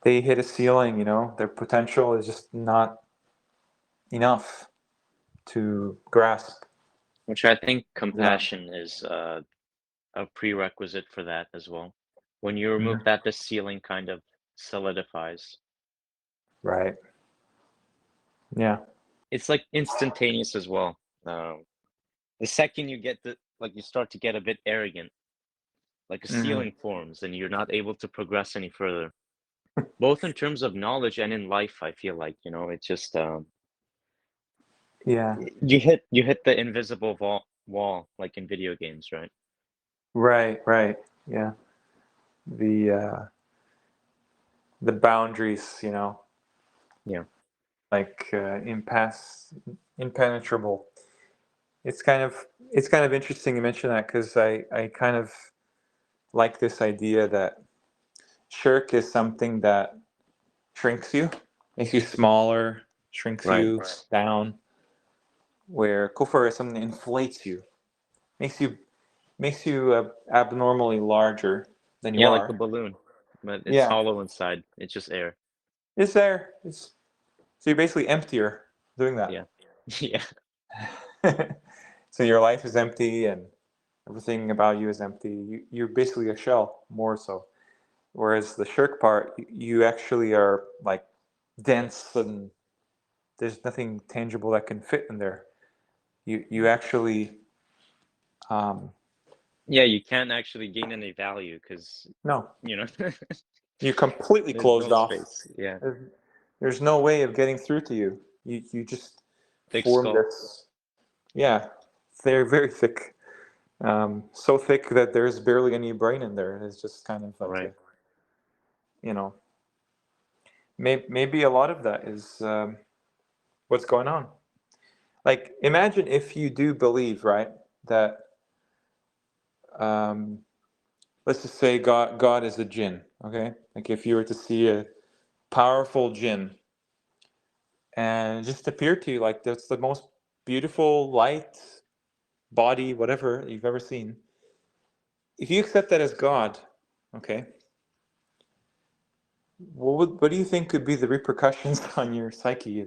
they hit a ceiling, you know, their potential is just not enough to grasp. Which I think Yeah. compassion is a prerequisite for that as well. When you remove Mhm. that, the ceiling kind of solidifies. Right. Yeah. It's like instantaneous as well. The second you get you start to get a bit arrogant, like a Hmm. ceiling forms, and you're not able to progress any further. Both in terms of knowledge and in life, I feel like, it's just Yeah. you hit the invisible wall like in video games, right? Right. Right. Yeah. The uh, the boundaries, you know, Yeah. like impenetrable. It's kind of interesting you mention that because I kind of like this idea that shirk is something that shrinks you, makes you smaller, shrinks Right. you down, where kufr is something that inflates you, makes you abnormally larger than you Yeah, like a are. balloon, but it's Yeah, hollow inside. It's just air. it's there. It's so you're basically emptier doing that. Yeah. Yeah. So your life is empty and everything about you is empty. You're basically a shell, more so. Whereas the shirk part, you actually are like dense and there's nothing tangible that can fit in there. You actually um, Yeah, you can't actually gain any value because, no, you know, you're completely there's closed no off. space. Yeah. There's, there's no way of getting through to you. You just Thick form skull. this. Yeah, they're very thick. So thick that there's barely any brain in there. It's just kind of like Right. a, you know, maybe a lot of that is what's going on. Like, imagine if you do believe, right, that um, let's just say God is a jinn, okay? Like if you were to see a powerful jinn and it just appear to you like that's the most beautiful light body, whatever you've ever seen. If you accept that as God, okay, what do you think could be the repercussions on your psyche?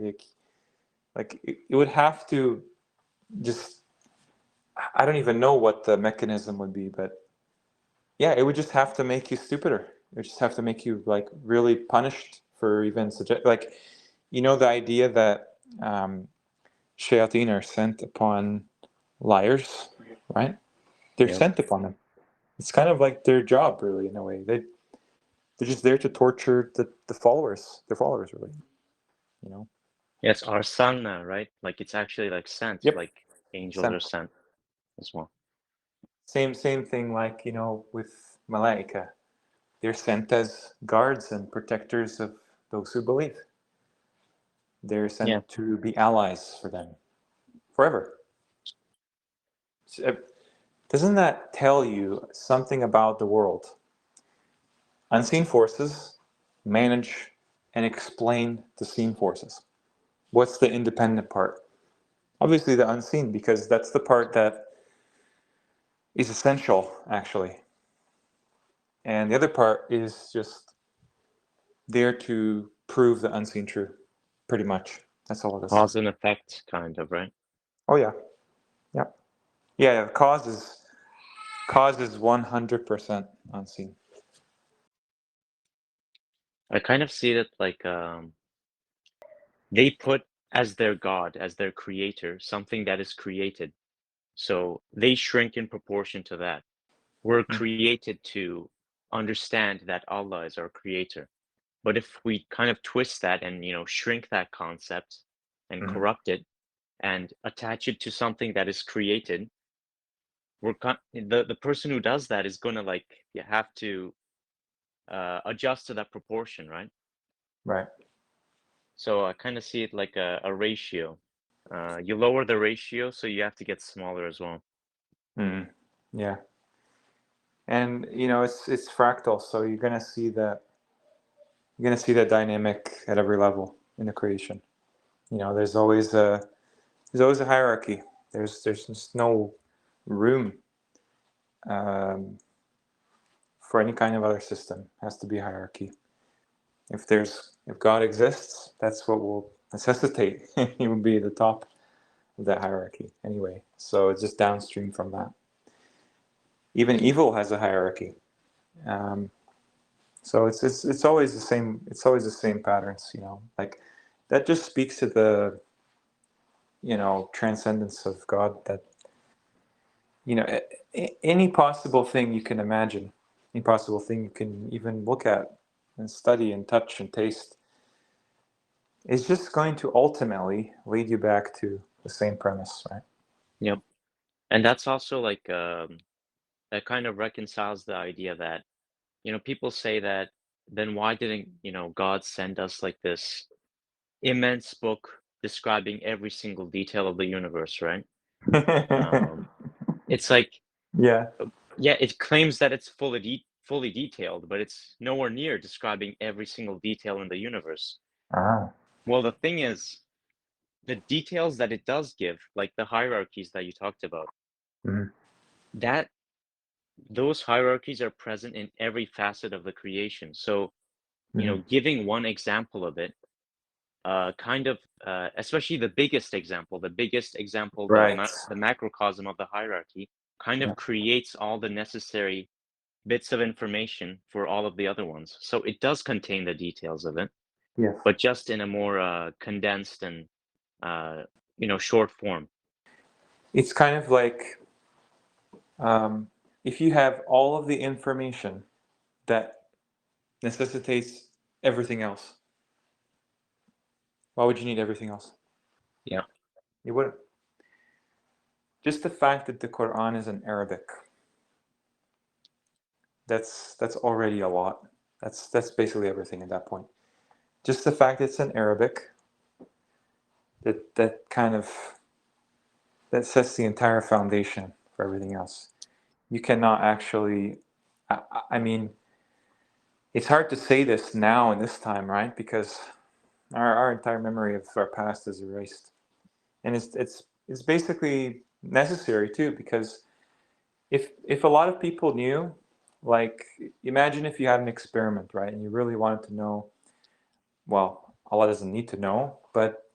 Like it would have to just, I don't even know what the mechanism would be, but yeah, it would just have to make you stupider. It would just have to make you like really punished for even suggest like, you know, the idea that shayateen are sent upon liars, right? They're Yeah. sent upon them. It's kind of like their job, really, in a way. They're just there to torture the followers, their followers, really. You know. Yes, arsana, right? Like it's actually like sent, Yep. like angels are Sent. sent as well. Same thing like with malaika. They're sent as guards and protectors of those who believe. They're Yeah. sent to be allies for them forever. So, doesn't that tell you something about the world? Unseen forces manage and explain the seen forces. What's the independent part? Obviously, the unseen, because that's the part that is essential, actually. And the other part is just there to prove the unseen true, pretty much. That's all it is. Cause and effect, kind of, right? Oh, yeah. Yeah. Yeah. Cause is 100% unseen. I kind of see it like they put as their God, as their creator, something that is created. So they shrink in proportion to that. We're Mm, created to understand that Allah is our creator. But if we kind of twist that and, shrink that concept and mhm. corrupt it and attach it to something that is created, the person who does that is gonna like you have to adjust to that proportion, right? Right. So I kind of see it like a ratio. You lower the ratio, so you have to get smaller as well. Mm. Yeah. And it's fractal, so you're gonna see that dynamic at every level in the creation. There's always a hierarchy. There's just no room um, for any kind of other system. It has to be a hierarchy. If God exists, that's what will necessitate. He would be at the top of that hierarchy anyway. So it's just downstream from that. Even evil has a hierarchy. Um, so it's always the same. It's always the same patterns. Like that just speaks to the transcendence of God. That any possible thing you can imagine, any possible thing you can even look at and study and touch and taste, is just going to ultimately lead you back to the same premise, right? Yep. And that's also like that kind of reconciles the idea that, people say that then why didn't, God send us like this immense book describing every single detail of the universe, right? Um, it's like, Yeah. yeah, it claims that it's fully detailed, but it's nowhere near describing every single detail in the universe. Ah. Well, the thing is, the details that it does give, like the hierarchies that you talked about, Mhm. that those hierarchies are present in every facet of the creation. So, Mhm. giving one example of it, kind of, especially the biggest example, Right. the macrocosm of the hierarchy, kind Yeah. of creates all the necessary bits of information for all of the other ones. So it does contain the details of it, Yes. but just in a more condensed and uh, short form. It's kind of like um, if you have all of the information that necessitates everything else, why would you need everything else? Yeah. You wouldn't. Just the fact that the Quran is in Arabic, that's already a lot. That's basically everything at that point. Just the fact it's in Arabic, that kind of that sets the entire foundation for everything else. You cannot actually. I mean, it's hard to say this now in this time, right? Because our entire memory of our past is erased, and it's basically necessary too. Because if a lot of people knew, like, imagine if you had an experiment, right, and you really wanted to know. Well, Allah doesn't need to know, but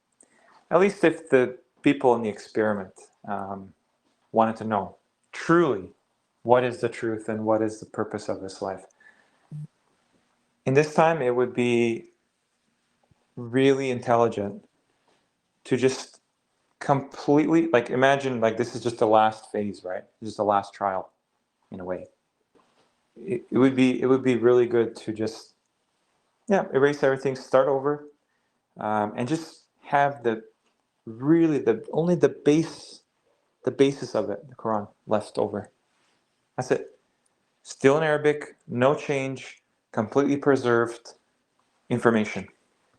at least if the people in the experiment wanted to know truly what is the truth and what is the purpose of this life. In this time, it would be really intelligent to just completely, like, imagine like this is just the last phase, right? Just the last trial in a way. It would be really good to just, yeah, erase everything, start over, and just have the only the basis of it, the Quran, left over. That's it. Still in Arabic, no change, completely preserved information.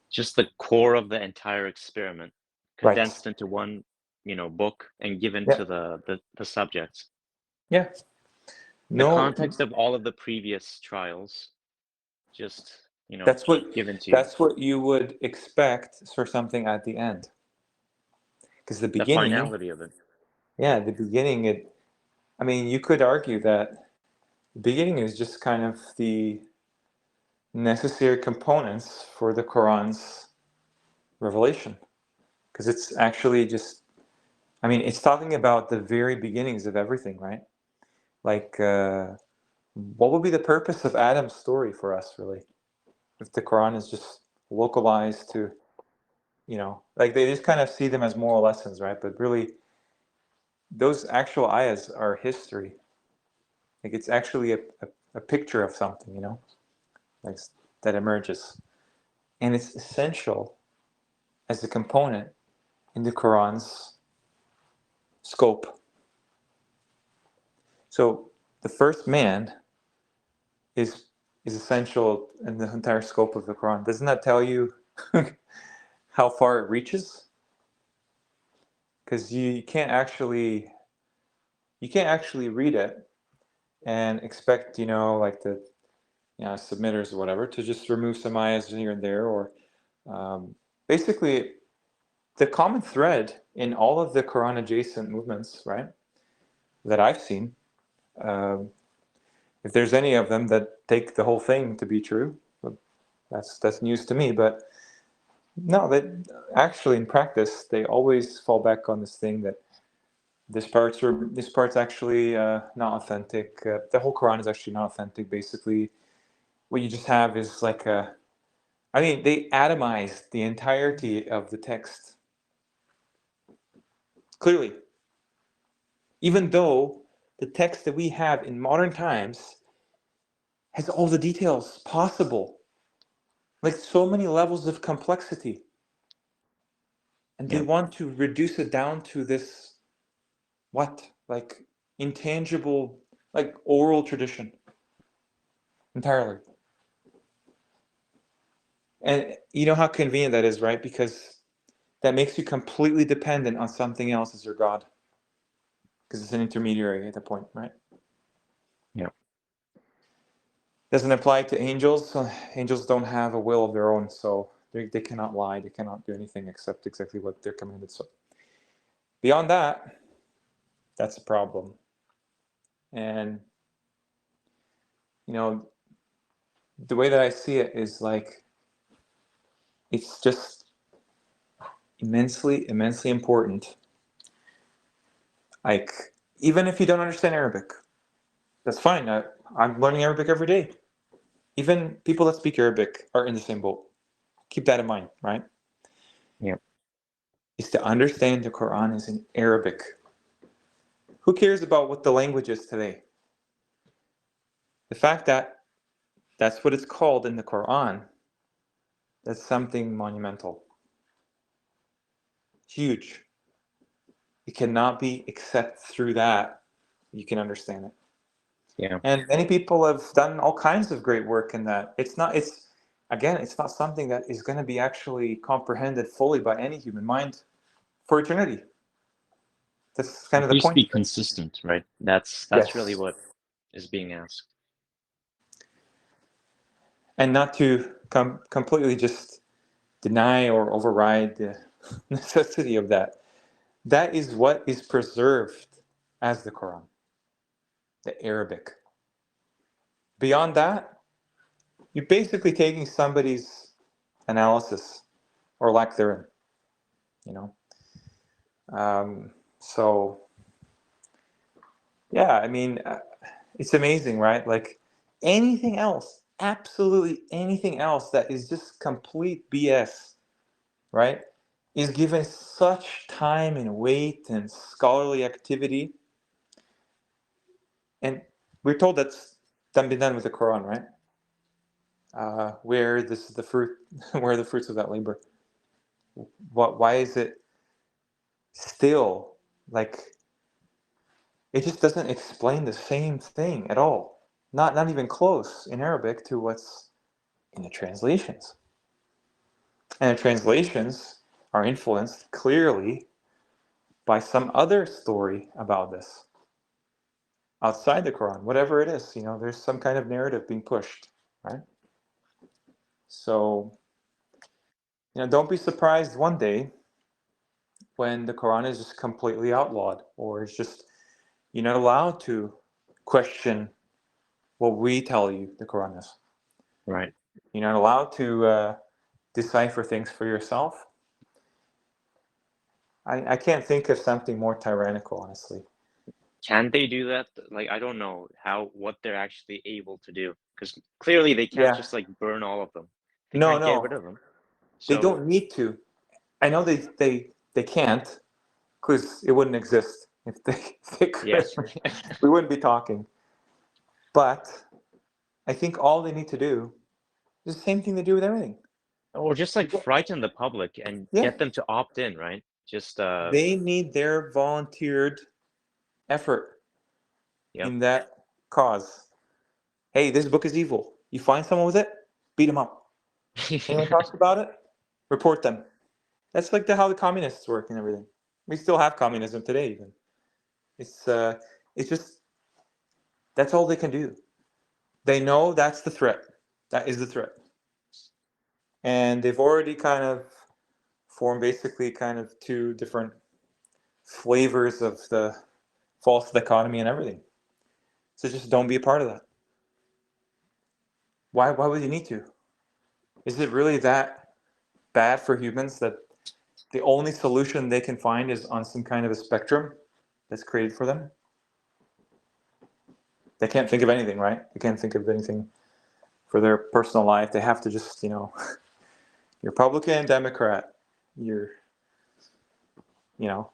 Just the core of the entire experiment Right. condensed into one, book and given Yeah. to the subjects. Yeah. The No. context of all of the previous trials just, That's what given to you. that's what you would expect for something at the end. Because the The beginning, finality of it. yeah, the beginning. I mean, you could argue that the beginning is just kind of the necessary components for the Quran's revelation. Because it's actually just, I mean, it's talking about the very beginnings of everything, right? Like, what would be the purpose of Adam's story for us, really? if the Quran is just localized to, like they just kind of see them as moral lessons, right? But really, those actual ayahs are history. Like it's actually a picture of something, like that emerges. And it's essential as a component in the Quran's scope. So the first man is is essential in the entire scope of the Quran. Doesn't that tell you how far it reaches? Because you can't actually read it and expect like the submitters or whatever to just remove some ayahs here and there, or basically the common thread in all of the Quran adjacent movements, right, that I've seen, um, if there's any of them that take the whole thing to be true, that's news to me. But no, that actually in practice they always fall back on this thing that this part's actually not authentic. The whole Quran is actually not authentic. Basically, what you just have is like I mean, they atomize the entirety of the text clearly, even though the text that we have in modern times has all the details possible, like so many levels of complexity, and they Yeah. want to reduce it down to this what, like intangible, like oral tradition entirely. And you know how convenient that is, right? Because that makes you completely dependent on something else as your God, because it's an intermediary at that point, right? Yeah. Doesn't apply to angels. Angels don't have a will of their own, so they cannot lie. They cannot do anything except exactly what they're commanded. So beyond that, that's a problem. And you know, the way that I see it is like it's just immensely, immensely important. Like even if you don't understand Arabic, that's fine. I'm learning Arabic every day. Even people that speak Arabic are in the same boat. Keep that in mind, right? Yeah. Is to understand the Quran is in Arabic. Who cares about what the language is today? The fact that that's what it's called in the Quran, that's something monumental. Huge. It cannot be except through that you can understand it. Yeah. And many people have done all kinds of great work in that. It's not something that is going to be actually comprehended fully by any human mind for eternity. That's kind At of the least point be of it. consistent, right? That's really Yes. what is being asked. And not to completely just deny or override the necessity of that. That is what is preserved as the Quran, the Arabic. Beyond that, you're basically taking somebody's analysis or lack therein, you know. So yeah, I mean, it's amazing, right? Like anything else, absolutely anything else that is just complete BS, right, is given such time and weight and scholarly activity, and we're told that's been done with the Quran, right? Where this is the fruit, where are the fruits of that labor? What? Why is it still like it just doesn't explain the same thing at all? Not even close in Arabic to what's in the translations. And the translations are influenced clearly by some other story about this outside the Quran, whatever it is. There's some kind of narrative being pushed, right? So, don't be surprised one day when the Quran is just completely outlawed, or it's just you're not allowed to question what we tell you the Quran is. Right. You're not allowed to decipher things for yourself. I can't think of something more tyrannical, honestly. Can they do that? Like, I don't know what they're actually able to do, because clearly they can't Yeah, just like burn all of them. They No, can't get rid no, of them. they So don't need to. I know they can't because it wouldn't exist if they if they yeah. could. We wouldn't be talking. But I think all they need to do is the same thing they do with everything. Or just like frighten the public and Yeah, get them to opt in, right? Just they need their volunteered effort yep. in that cause. Hey, this book is evil. You find someone with it, beat them up. Anyone talks about it, report them. That's like how the communists work and everything. We still have communism today, even. It's uh, it's just that's all they can do. They know that's the threat. That is the threat, and they've already kind of formed basically kind of two different flavors of the false dichotomy and everything. So just don't be a part of that. Why would you need to? Is it really that bad for humans that the only solution they can find is on some kind of a spectrum that's created for them? They can't think of anything, right? They can't think of anything for their personal life. They have to just, you're Republican, Democrat. You're, you know,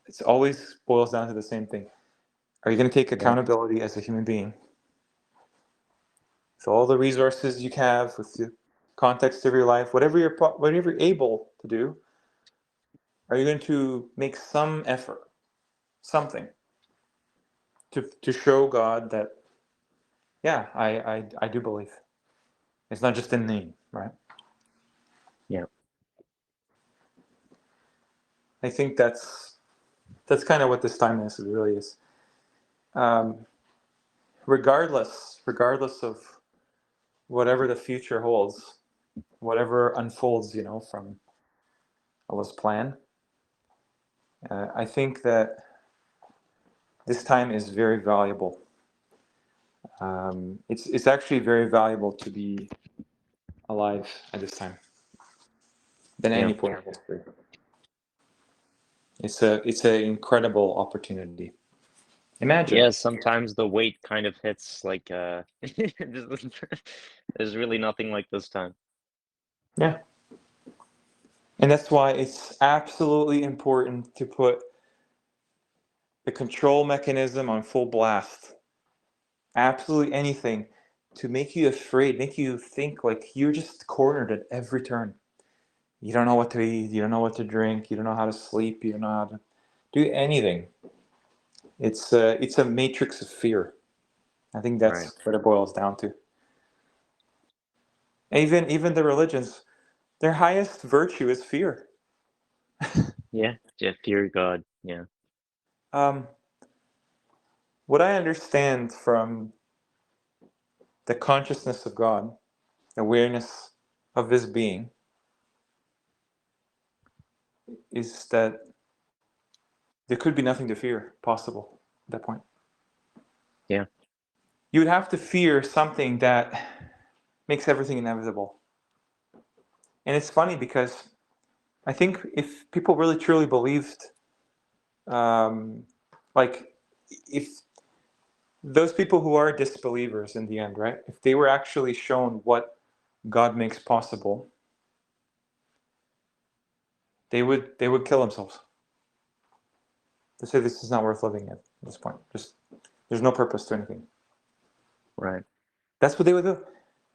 it's always boils down to the same thing. Are you going to take Yeah. accountability as a human being? So all the resources you have with the context of your life, whatever you're able to do, are you going to make some effort, something, to show God that, yeah, I do believe. It's not just in name, right? Yeah. I think that's kind of what this time is. It really is. Um, regardless of whatever the future holds, whatever unfolds, from Allah's plan, I think that this time is very valuable. It's actually very valuable to be alive at this time than Yeah. any point in history. It's an incredible opportunity. Imagine. Yeah, sometimes the weight kind of hits like there's really nothing like this time. Yeah. And that's why it's absolutely important to put the control mechanism on full blast. Absolutely anything to make you afraid, make you think like you're just cornered at every turn. You don't know what to eat, you don't know what to drink, you don't know how to sleep, you don't know how to do anything. It's a matrix of fear. I think Right. that's what it boils down to. Even the religions, their highest virtue is fear. Yeah. Yeah, fear God. Yeah. Um, what I understand from the consciousness of God, awareness of His being, is that there could be nothing to fear possible at that point. Yeah. You would have to fear something that makes everything inevitable. And it's funny because I think if people really truly believed, um, like, if those people who are disbelievers in the end, right? If they were actually shown what God makes possible, they would kill themselves. They say this is not worth living at this point. Just there's no purpose to anything. Right. That's what they would do.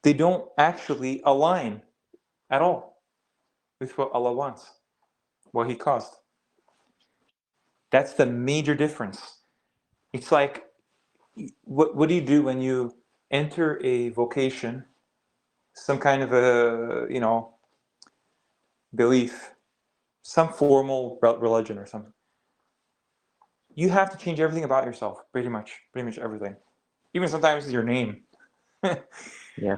They don't actually align at all with what Allah wants, what He caused. That's the major difference. It's like, what do you do when you enter a vocation, some kind of a belief, some formal religion or something? You have to change everything about yourself, pretty much everything, even sometimes your name. Yeah.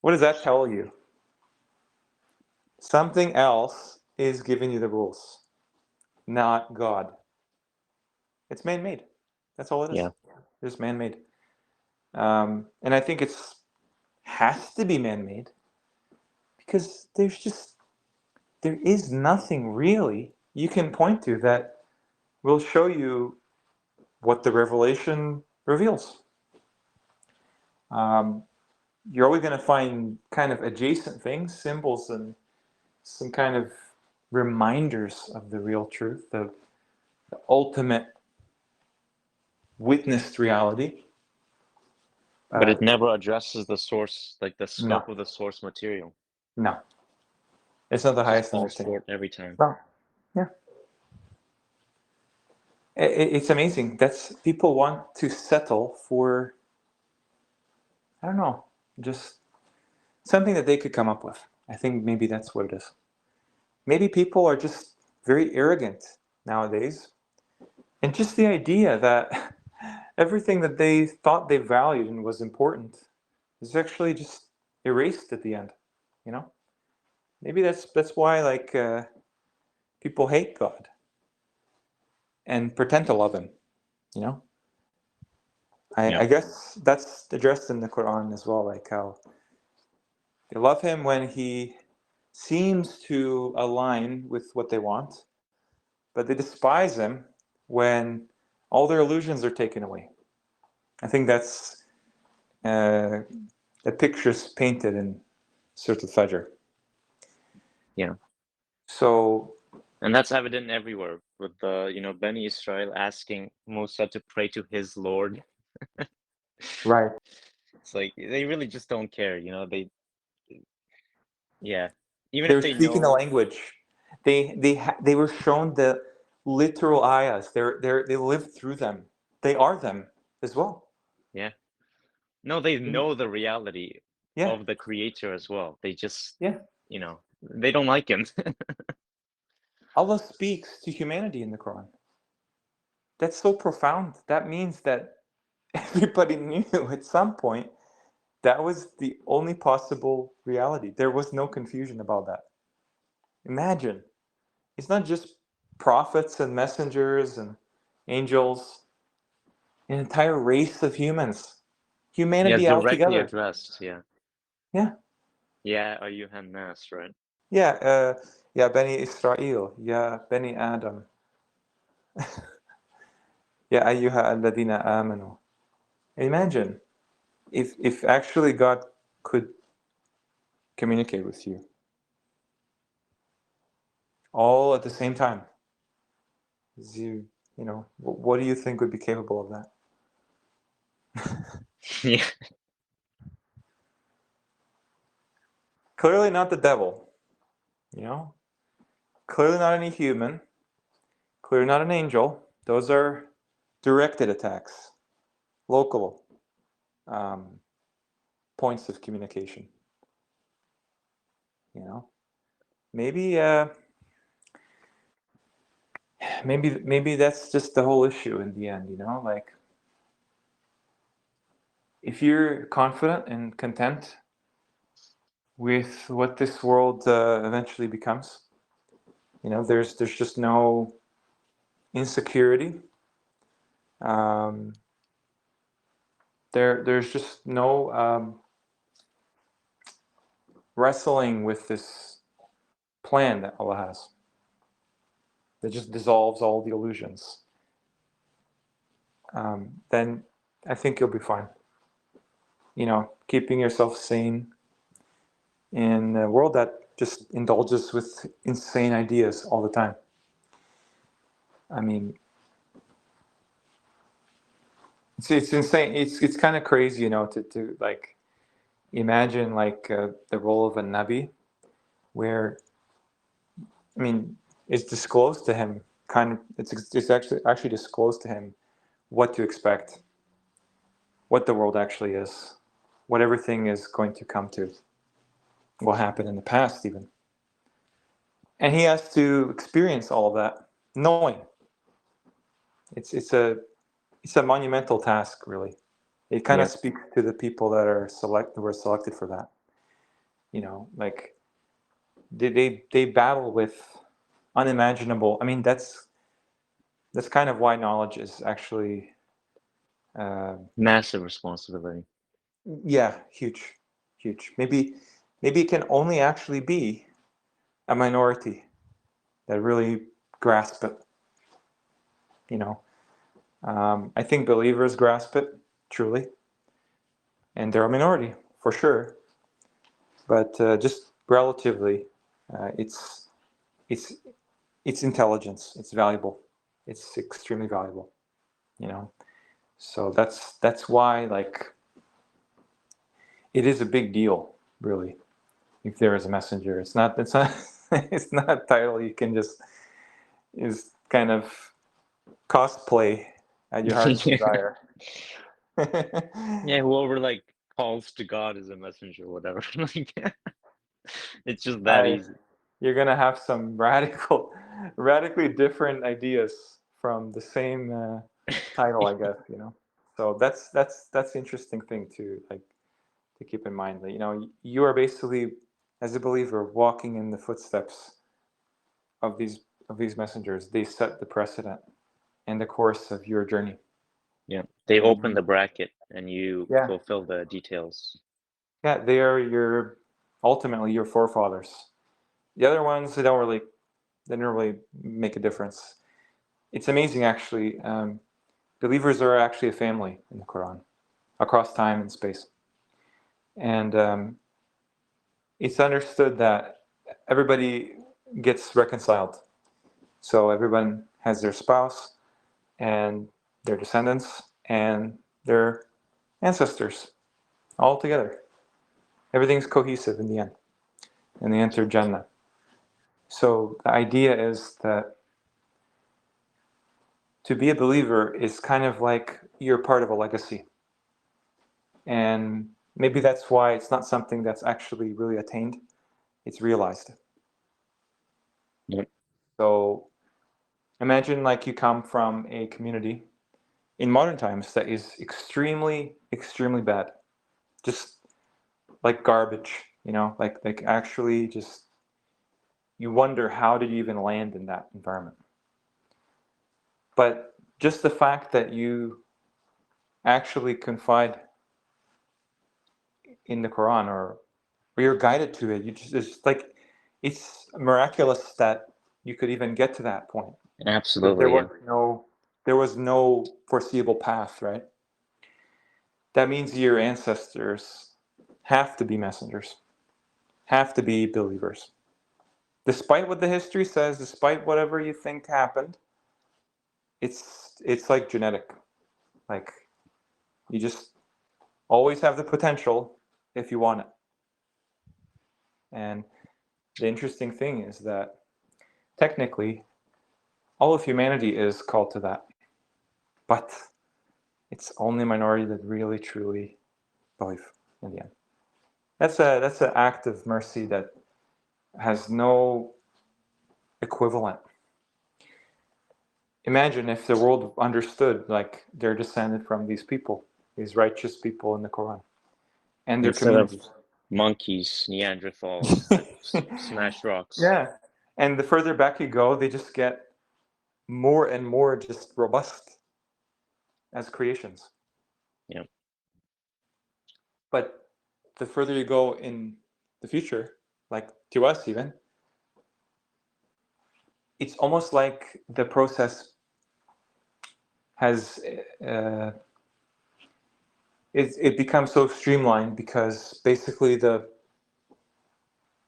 What does that tell you? Something else is giving you the rules, not God. It's man-made. That's all it is. Yeah. It's just man-made. And I think it's has to be man-made because there is nothing really you can point to that will show you what the revelation reveals. Um, you're always going to find kind of adjacent things, symbols, and some kind of reminders of the real truth, the ultimate witnessed reality. But it Uh, never addresses the source, like the no, scope of the source material. no, it's not the It just highest falls understanding. short every time. No, yeah, it's amazing. That's people want to settle for, I don't know, just something that they could come up with. I think maybe that's what it is. Maybe people are just very arrogant nowadays. And just the idea that everything that they thought they valued and was important is actually just erased at the end, you know? Maybe that's why like people hate God and pretend to love him, you know? Yeah. I guess that's addressed in the Quran as well, like how they love him when he seems to align with what they want, but they despise him when all their illusions are taken away. I think that's uh, the pictures painted in Surat al-Fajr. Yeah. So, And that's evident everywhere with the, Beni Israel asking Musa to pray to his Lord. right, It's like they really just don't care, yeah. Even if they're they speaking the know, language. They were shown the literal ayahs. They lived through them. They are them as well. yeah. No, they know the reality Yeah, of the creator as well. They just, yeah. they don't like him. Allah speaks to humanity in the Quran. That's so profound. That means that everybody knew at some point that was the only possible reality. There was no confusion about that. Imagine, it's not just prophets and messengers and angels, an entire race of humans, Yeah, humanity directly altogether. addressed. Yeah. Yeah, Yeah, Ayuhan Nas, right? yeah, ya Bani Israel, ya Bani Adam, ya ayyuha alladina amanu. Imagine if actually God could communicate with you all at the same time. What do you think would be capable of that? Yeah. Clearly not the devil, you know? Clearly not any human, clearly not an angel. Those are directed attacks, local um, points of communication, you know? Maybe maybe that's just the whole issue in the end, you know? Like if you're confident and content with what this world eventually becomes, there's just no insecurity. Um, there's just no wrestling with this plan that Allah has that just dissolves all the illusions. Then I think you'll be fine. Keeping yourself sane in a world that just indulges with insane ideas all the time. I mean, it's insane. It's kind of crazy, to like imagine like the role of a nabi, where I mean, it's disclosed to him. Kind of, it's actually disclosed to him what to expect, what the world actually is, what everything is going to come to, what happened in the past even, and he has to experience all of that, knowing it's a monumental task, really. It kind of Yeah. speaks to the people that were selected for that. Like they battle with unimaginable. I mean, that's kind of why knowledge is actually, uh, Massive responsibility. yeah, huge, huge. Maybe it can only actually be a minority that really grasp it. You know, I think believers grasp it truly, and they're a minority, for sure, but just relatively, uh, it's it's it's intelligence. It's valuable. It's extremely valuable. You know, so that's why like it is a big deal, really. If there is a messenger, it's not it's not a title you can just is kind of cosplay at your heart's Yeah. desire. Yeah, whoever like calls to God is a messenger, or whatever. Like, it's just that I easy. You're gonna have some radically different ideas from the same title, I guess. So that's the interesting thing to keep in mind that you are basically, as a believer, walking in the footsteps of these messengers. They set the precedent and the course of your journey. Yeah, they open And the bracket and you yeah, fulfill the details. yeah, they are ultimately your forefathers. The other ones, they don't really make a difference. It's amazing, actually. Believers are actually a family in the Quran, across time and space, and it's understood that everybody gets reconciled. So everyone has their spouse and their descendants and their ancestors all together. Everything's cohesive in the end, and they enter Jannah. So the idea is that to be a believer is kind of like you're part of a legacy. And maybe that's why it's not something that's actually really attained, it's realized. Yep. So imagine like you come from a community in modern times that is extremely, extremely bad. Just like garbage, like actually just you wonder how did you even land in that environment. But just the fact that you actually confide in the Quran or you're guided to it, it's like it's miraculous that you could even get to that point. Because Absolutely, yeah. there was no foreseeable path, right? That means your ancestors have to be messengers, have to be believers. Despite what the history says, despite whatever you think happened, it's like genetic. Like you just always have the potential if you want it. And the interesting thing is that technically all of humanity is called to that. But it's only a minority that really truly believe in the end. That's an act of mercy that has no equivalent. Imagine if the world understood like they're descended from these people, these righteous people in the Quran, and their Instead of communities. monkeys, Neanderthals that smash rocks. Yeah, and the further back you go, they just get more and more just robust as creations. Yeah. But the further you go in the future, like to us even, it's almost like the process has uh, it becomes so streamlined because basically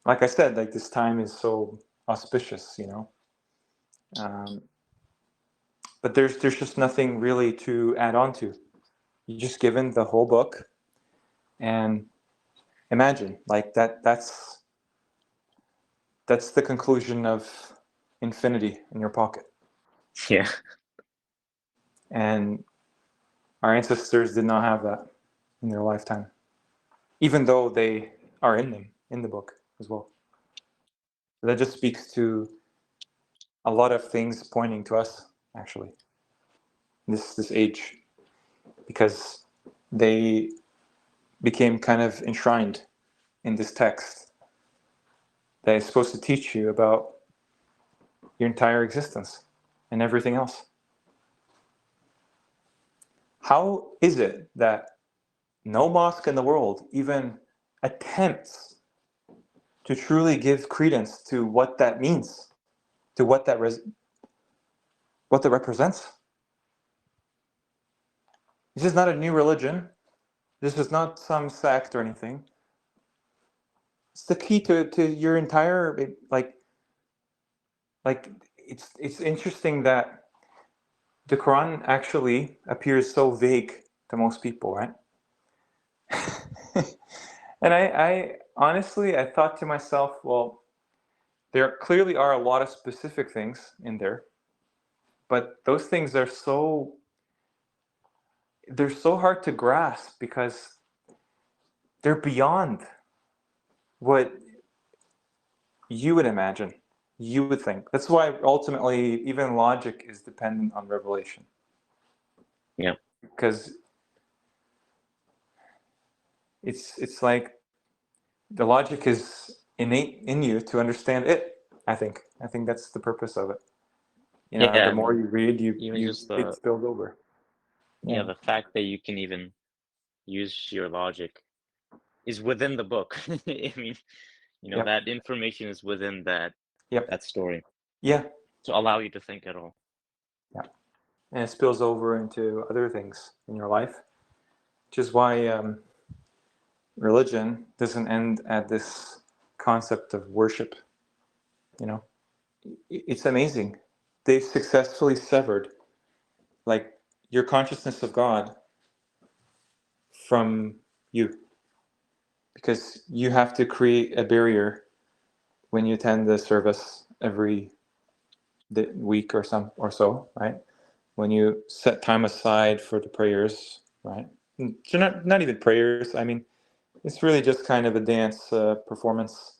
like I said, like this time is so auspicious. Um, but there's just nothing really to add on to. You're just given the whole book, and imagine like that's the conclusion of infinity in your pocket. Yeah. And our ancestors did not have that in their lifetime, even though they are in the book as well. That just speaks to a lot of things pointing to us, actually, this age, because they became kind of enshrined in this text that is supposed to teach you about your entire existence and everything else. How is it that no mosque in the world even attempts to truly give credence to what that means, to what that represents? This is not a new religion. This is not some sect or anything. It's the key to your entire like it's interesting that the Quran actually appears so vague to most people, right? And I honestly I thought to myself, well, there clearly are a lot of specific things in there, but those things are they're so hard to grasp because they're beyond what you would imagine, you would think. That's why ultimately even logic is dependent on revelation. Yeah. Because it's like the logic is innate in you to understand it. I think that's the purpose of it. Yeah, The I more mean, you read, even you just it the spills over. yeah, Yeah. the fact that you can even use your logic is within the book. I mean, Yep. that information is within that Yep. story Yeah. to allow you to think at all. Yeah. And it spills over into other things in your life, which is why religion doesn't end at this concept of worship. You know, it's amazing. They've successfully severed like your consciousness of God from you because you have to create a barrier when you attend the service every week or so, right? When you set time aside for the prayers, right? So not even prayers. I mean, it's really just kind of a dance performance.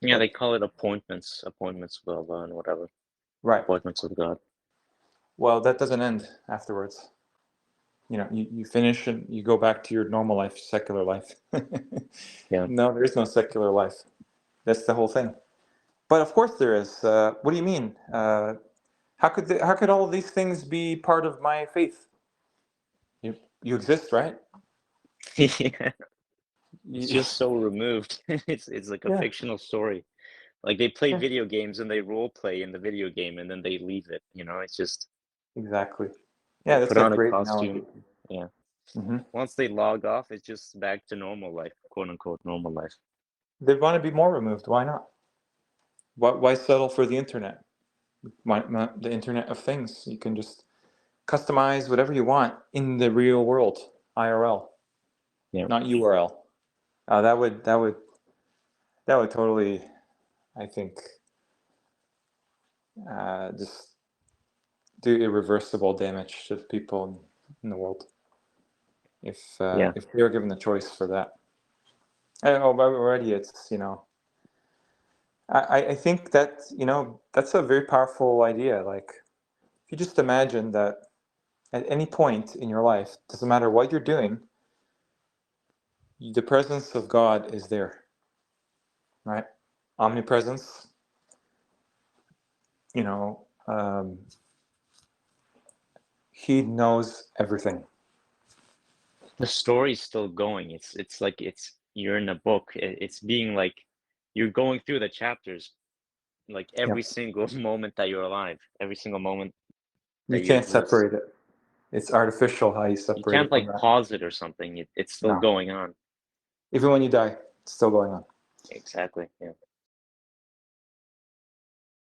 Yeah, they But call it appointments with Allah and whatever, right, appointments with God. well, that doesn't end afterwards. You finish and you go back to your normal life, secular life. Yeah. No, there is no secular life. That's the whole thing. But of course there is. What do you mean? How could all of these things be part of my faith? You exist, right? Yeah, it's You, just so removed. It's like a yeah, fictional story. Like they play yeah, video games and they role play in the video game and then they leave it. It's just exactly. they Yeah, put that's a on a great analogy. costume. Yeah. Hmm. Once they log off, it's just back to normal life, quote unquote normal life. They want to be more removed. Why not? Why settle for the internet? The Internet of Things. You can just customize whatever you want in the real world, IRL, Yeah. not URL. That would totally, I think, just do irreversible damage to people in the world Yeah. if they were given the choice for that. Oh, but already it's I think that that's a very powerful idea. Like if you just imagine that at any point in your life, doesn't matter what you're doing, the presence of God is there, right? Omnipresence. You know, He knows everything. The story's still going. It's like you're in a book. It's being like you're going through the chapters like Yeah, every single moment that you're alive, every single moment you that you can't exist. separate it. It's artificial how you You separate can't it from like that. pause it or something. It's still No, going on. even when you die, it's still going on. Exactly. Yeah.